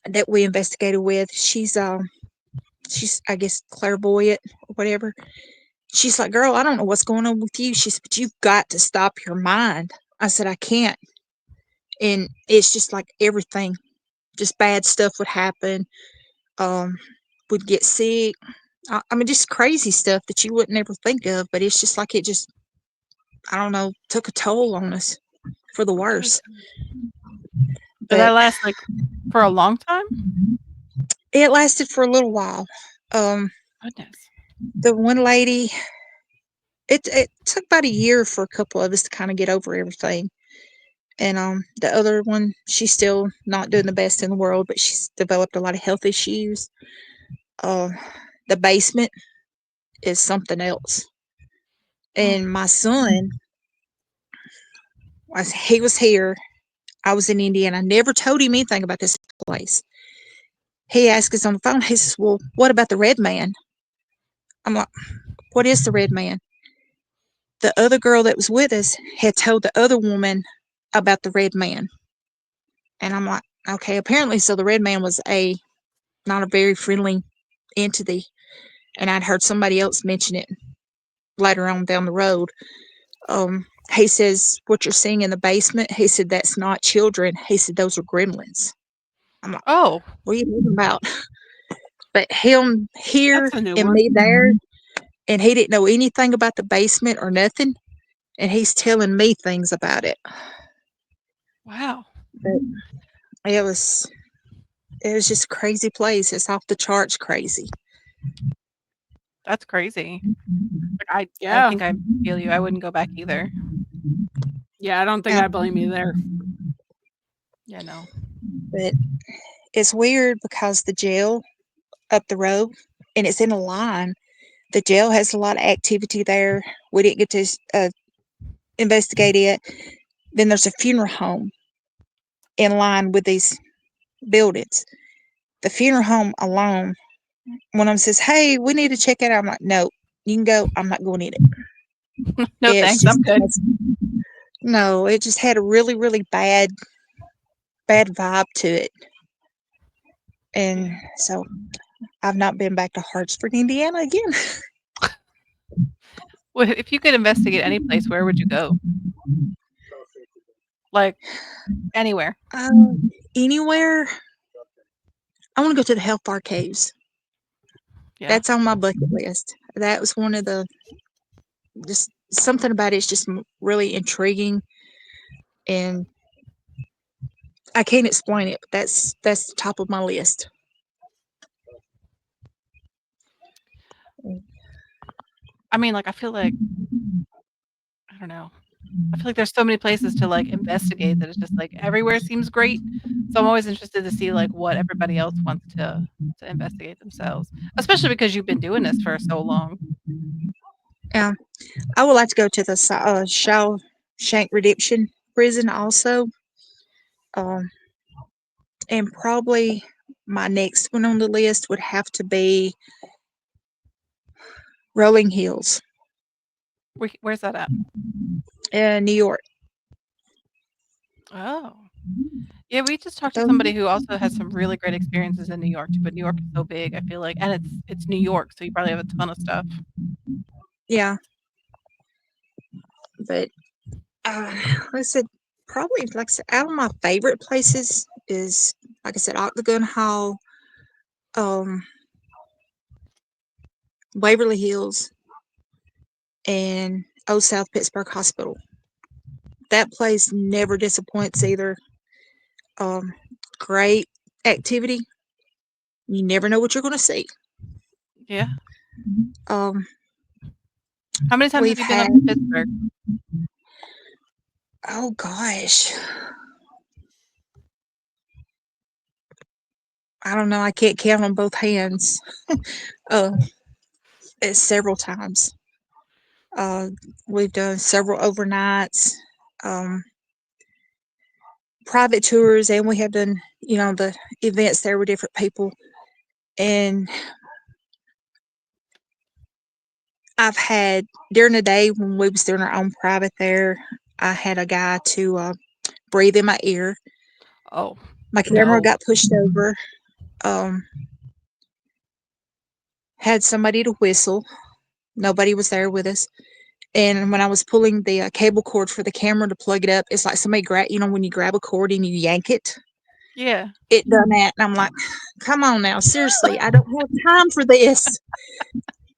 that we investigated with, she's I guess clairvoyant or whatever. She's like, "Girl, I don't know what's going on with you." She said, "But you've got to stop your mind." I said, "I can't." And it's just like everything, just bad stuff would happen. Um, would get sick. I mean, just crazy stuff that you wouldn't ever think of. But it's just like it just, I don't know, took a toll on us for the
Good.
worse.
Did that
But
last, like, for a long time?
it lasted for a little while. Um,
Goodness.
the one lady, it took about a year for a couple of us to kind of get over everything. And the other one, she's still not doing the best in the world, but she's developed a lot of health issues. Uh, the basement is something else.
Mm.
And my son, he was here. I was in Indiana. I never told him anything about this place. he asked us on the phone, he says, "Well, what about the red man?" I'm like, "What is the red man?" The other girl that was with us had told the other woman about the red man. And I'm like, okay, apparently, so the red man was not a very friendly entity. And I'd heard somebody else mention it later on down the road. He says, "What you're seeing in the basement," he said, "that's not children." He said, "Those are gremlins." I'm like,
Oh,
"What are you talking about?" But him here
That's a new
and
one.
me there, and he didn't know anything about the basement or nothing. And he's telling me things about it.
wow.
But it was just a crazy place. It's off the charts crazy.
That's crazy. Like, I
Yeah.
think I feel you. I wouldn't go back either.
Yeah, I don't think
Yeah.
I blame you there.
Yeah, no.
But it's weird because the jail up the road, and it's in a line. The jail has a lot of activity there. We didn't get to investigate it. Then there's a funeral home in line with these buildings. The funeral home alone, one of them says, "Hey, we need to check it out." I'm like, "No, you can go. I'm not going in it."
No,
It's
thanks. I'm
just
good.
no. It just had a really, really bad vibe to it, and
Yeah.
so I've not been back to Hartsford, Indiana again.
Well, if you could investigate any place, where would you go? Like anywhere.
Anywhere. I want to go to the Hellfire Caves.
Yeah.
That's on my bucket list. That was one of the just something about it's just really intriguing, and I can't explain it. But that's the top of my list.
I mean, like, I feel like I don't know. I feel like there's so many places to, like, investigate that it's just, like, everywhere seems great. So I'm always interested to see, like, what everybody else wants to investigate themselves, especially because you've been doing this for so long.
Yeah, I would like to go to the Shawshank Redemption prison also, um, and probably my next one on the list would have to be Rolling Hills,
Where's that at?
New York.
Oh. Yeah, we just talked to
Um,
somebody who also has some really great experiences in New York too, but New York is so big, I feel like, and it's New York, so you probably have a ton of stuff.
yeah, but like I said, probably like I said, out of my favorite places is like I said, Octagon Hall, um, Waverly Hills, and Old South Pittsburgh Hospital. That place never disappoints either. Um, Great activity. You never know what you're going to see.
Yeah.
Um,
How many times have
we've
you been
had,
up to Pittsburgh?
oh gosh, I don't know. I can't count on both hands. uh, it's several times. Uh, we've done several overnights, um, private tours, and we have done, the events there with different people. And I've had during the day when we was doing our own private there, I had a guy to breathe in my ear.
Oh,
My camera
no.
got pushed over. Um, had somebody to whistle. Nobody was there with us. And when I was pulling the cable cord for the camera to plug it up, it's like somebody when you grab a cord and you yank it.
Yeah.
It done that, and I'm like, "Come on now, seriously, I don't have time for this."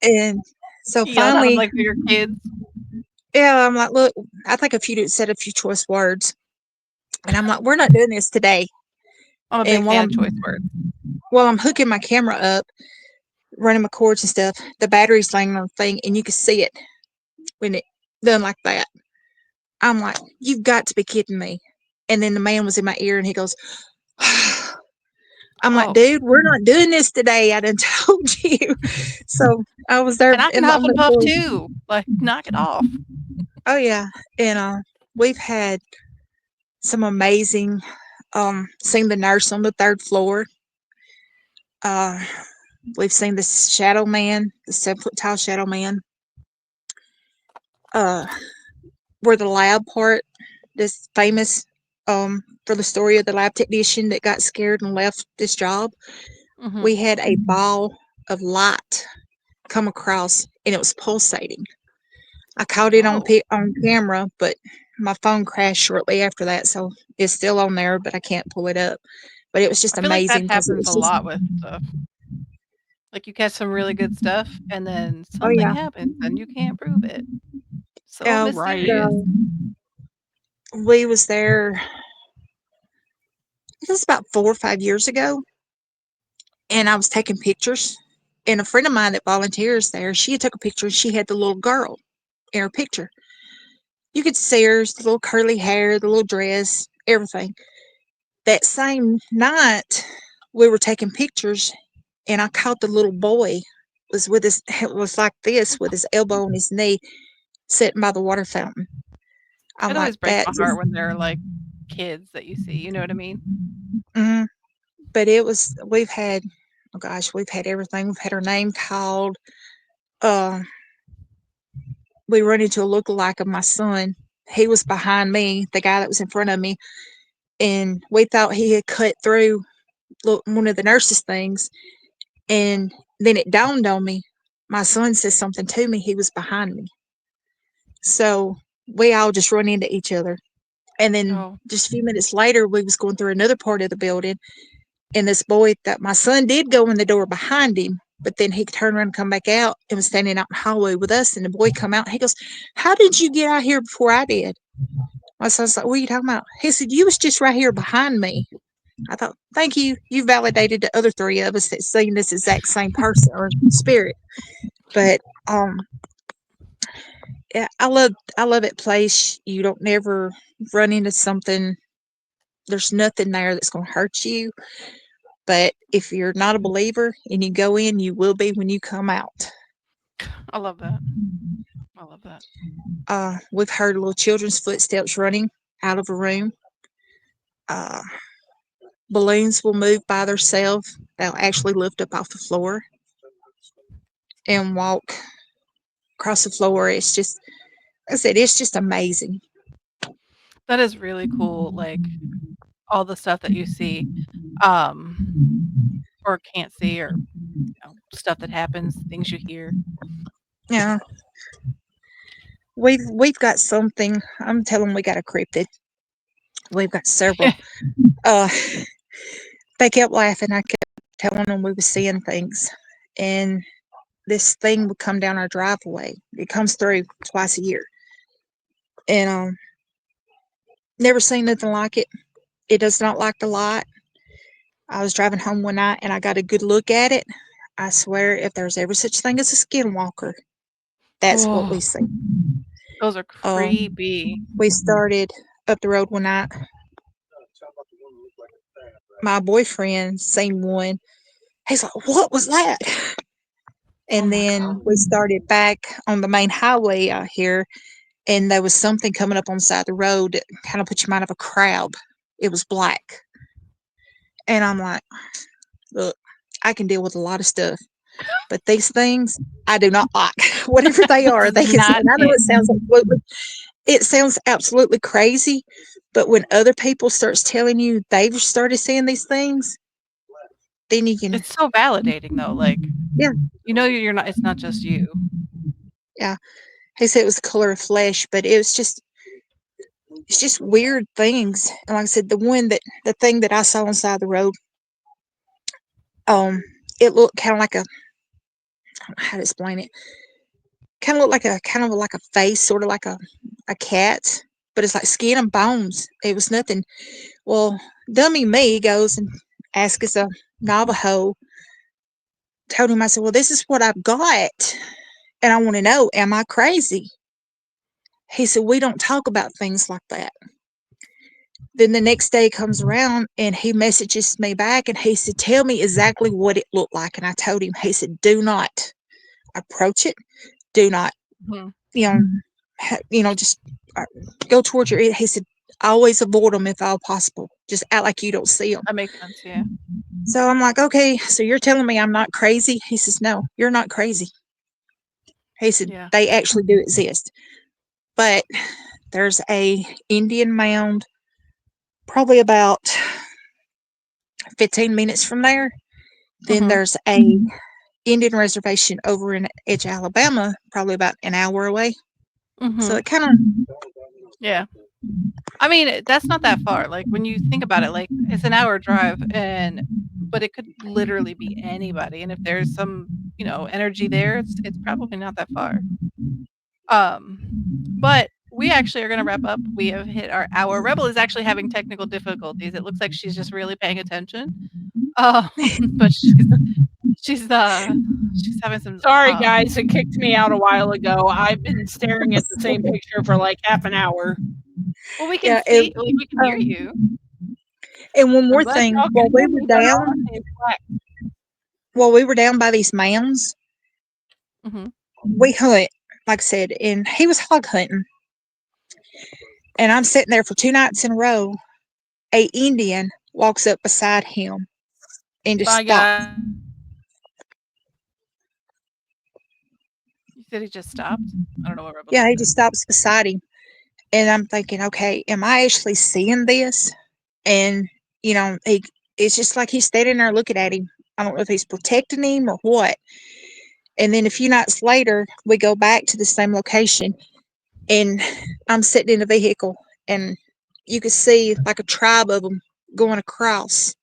And so
You yelled at them
finally,
like they're your kids.
yeah, I'm like, "Look," I think a few said a few choice words, and I'm like, "We're not doing this today."
I'm a big
And
fan of choice words.
while I'm hooking my camera up, running my cords and stuff, the battery's laying on the thing, and you can see it when it done like that. I'm like, "You've got to be kidding me!" And then the man was in my ear, and he goes, I'm like,
Oh,
"Dude, we're not doing this today. I done told you." So I was there
and I can
in the
huff
on
and
that
puff
board.
too. Like, knock it off.
Oh yeah, and we've had some amazing. Seen the nurse on the third floor. Uh, we've seen the shadow man, the 7 foot tall shadow man. Uh, where the lab part that's famous for the story of the lab technician that got scared and left this job.
Hmm.
We had a ball of light come across and it was pulsating. I caught it
Oh,
on camera, but my phone crashed shortly after that, so it's still on there, but I can't pull it up. But it was
I
just
feel like that
amazing because it
happens
was
a
just
lot with stuff. Like you catch some really good stuff, and then
oh
something
yeah,
happens, and you can't prove it. So
yeah.
Right.
mysterious.
We was there. It was about 4 or 5 years ago, and I was taking pictures. And a friend of mine that volunteers there, she had took a picture, and she had the little girl in her picture. You could see her, the little curly hair, the little dress, everything. That same night, we were taking pictures, and I caught the little boy was with his it was like this with his elbow on his knee, sitting by the water fountain. I'm
It
like
always breaks
that
my
just,
heart when they're like kids that you see. You know what I mean?
mm, but it was we've had oh gosh, we've had everything. We've had her name called. Uh, we run into a lookalike of my son. He was behind me, the guy that was in front of me, and we thought he had cut through one of the nurses' things. And then it dawned on me. My son said something to me. He was behind me. So we all just run into each other. And then
Oh,
just a few minutes later, we was going through another part of the building, and this boy that my son did go in the door behind him, but then he turned around and come back out and was standing out in the hallway with us. And the boy come out. He goes, "How did you get out here before I did?" My son's like, "What are you talking about?" He said, "You was just right here behind me." I thought, "Thank you. You validated the other three of us that seen this exact same person or spirit." But yeah, I love that place. You don't never run into something. There's nothing there that's going to hurt you. But if you're not a believer and you go in, you will be when you come out.
I love that. I love that.
We've heard little children's footsteps running out of a room. Uh, balloons will move by themselves. They'll actually lift up off the floor and walk across the floor. It's just, like I said, it's just amazing.
That is really cool. Like all the stuff that you see, um, or can't see, or stuff that happens, things you hear.
Yeah, we've got something. I'm telling, we got a cryptid. We've got several. Uh, they kept laughing. I kept telling them we were seeing things, and this thing would come down our driveway. It comes through twice a year, and never seen nothing like it. It does not like the light. I was driving home one night and I got a good look at it. I swear, if there's ever such thing as a skinwalker, that's what we
Oh,
see.
those are creepy.
We started up the road one night. My boyfriend seen one. He's like, "What was that?"
Oh
And
my god.
then we started back on the main highway out here, and there was something coming up on the side of the road that kind of put you mind of a crab. It was black. And I'm like, "Look, I can deal with a lot of stuff, but these things I do not like. Whatever they
This
are,
is
they can say."
not
And I know
it.
it sounds absolutely crazy, but when other people starts telling you they've started seeing these things, then you can,
It's so validating though. Like
yeah,
you're not. It's not just you.
yeah. He said it was the color of flesh, but it's just weird things. And like I said, the thing that I saw on the side of the road, um, it looked kind of like a, I don't know how to explain it. Kind of like a face, sort of like a cat, but it's like skin and bones. It was nothing. Well, dummy me goes and asks a Navajo. Told him, I said, "Well, this is what I've got, and I want to know, am I crazy?" He said, "We don't talk about things like that." Then the next day comes around and he messages me back and he said, "Tell me exactly what it looked like." And I told him, he said, "Do not approach it. Do not,
Mhm.
you know, just go towards your ear." He said, I always avoid them if all possible. Just act like you don't see them.
That makes sense. Yeah.
So I'm like, okay, so you're telling me I'm not crazy? He says, no, you're not crazy. He said,
Yeah.
they actually do exist. But there's a Indian mound probably about 15 minutes from there. Then
Mhm.
there's a Indian reservation over in Edge, Alabama, probably about an hour away. So
Mhm.
it kind of,
Yeah. I mean, that's not that far. Like when you think about it, like it's an hour drive, but it could literally be anybody. And if there's some, energy there, it's probably not that far. Um, but we actually are going to wrap up. We have hit our hour. Rebel is actually having technical difficulties. It looks like she's just really paying attention. Um, but she's she's having some
Sorry, guys, it kicked me out a while ago. I've been staring at the same picture for like half an hour.
well, we can
yeah.
see, like we can hear
Um,
you.
and one
I'm
more
glad
thing,
y'all can hear me, but all I see is black.
while we were down by these mounds,
Mhm.
we hunt, like I said, and he was hog hunting. And I'm sitting there for 2 nights in a row. A Indian walks up beside him and just
Bye,
stops.
guys.
You said he just stopped? I don't know what Rebel
Yeah,
just
he
said.
just stops beside him. And I'm thinking, okay, am I actually seeing this? And, it's just like he's standing there looking at him. I don't know if he's protecting him or what. And then a few nights later, we go back to the same location, and I'm sitting in a vehicle, and you could see like a tribe of them going across.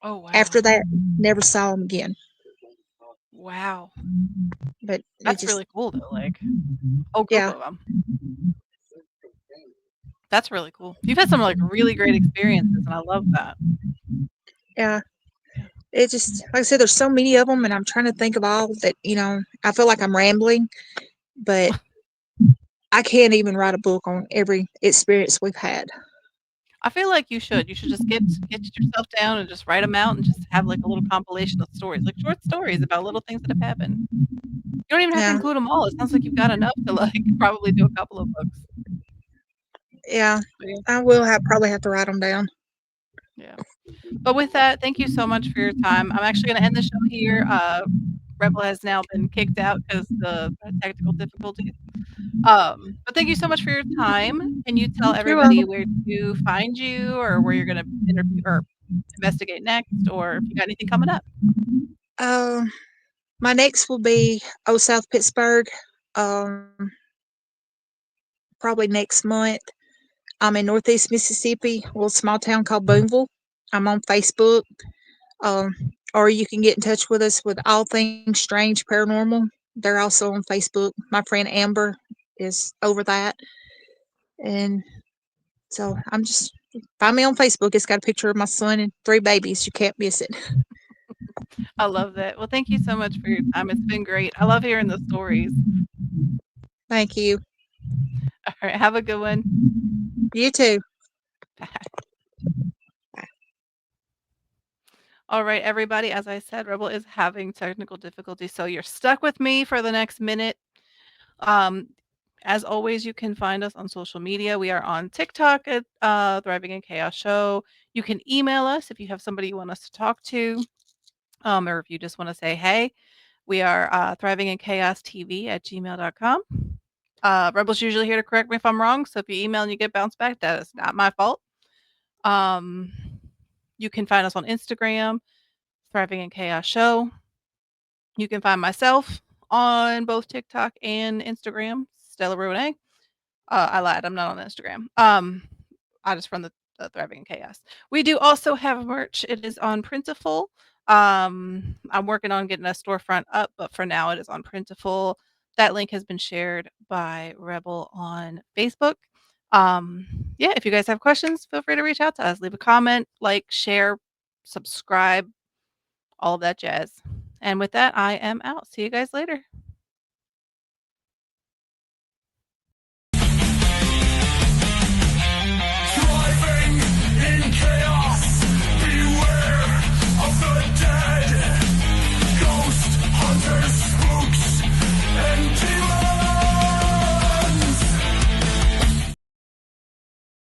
Oh, wow.
After that, never saw them again.
Wow.
But it
That's
just,
really cool though, like, whole group
yeah,
of them. That's really cool. You've had some, like, really great experiences, and I love that.
yeah.
Yeah.
It just, like I said, there's so many of them, and I'm trying to think of all that, I feel like I'm rambling, but I can't even write a book on every experience we've had.
I feel like you should. You should just get yourself down and just write them out and just have, like, a little compilation of stories, like short stories about little things that have happened. You don't even have to
Yeah,
include them all. It sounds like you've got enough to, like, probably do a couple of books.
yeah.
But yeah,
I will probably have to write them down.
yeah. But with that, thank you so much for your time. I'm actually gonna end the show here. Rebel has now been kicked out because the technical difficulties. But thank you so much for your time. Can you tell
You're
everybody
welcome.
where to find you or where you're gonna interview or investigate next, or if you got anything coming up?
Uh, my next will be South Pittsburgh. Um, Probably next month. I'm in Northeast Mississippi, a little small town called Boonville. I'm on Facebook. Um, or you can get in touch with us with All Things Strange Paranormal. They're also on Facebook. My friend Amber is over that. And so I'm just, find me on Facebook. It's got a picture of my son and 3 babies. You can't miss it.
I love that. Well, thank you so much for your time. It's been great. I love hearing the stories.
Thank you.
All right, have a good one.
You too.
Bye. All right, everybody. As I said, Rebel is having technical difficulties, so you're stuck with me for the next minute. Um, as always, you can find us on social media. We are on TikTok at Thriving in Chaos Show. You can email us if you have somebody you want us to talk to, or if you just want to say hey. We are Thriving in Chaos TV at gmail.com. Rebel's usually here to correct me if I'm wrong, so if you email and you get bounced back, that is not my fault. Um, you can find us on Instagram, Thriving in Chaos Show. You can find myself on both TikTok and Instagram, Stella Renee. I lied. I'm not on Instagram. I just run the Thriving in Chaos. We do also have merch. It is on Printful. I'm working on getting a storefront up, but for now it is on Printful. That link has been shared by Rebel on Facebook. Um, yeah, if you guys have questions, feel free to reach out to us. Leave a comment, like, share, subscribe, all of that jazz. And with that, I am out. See you guys later.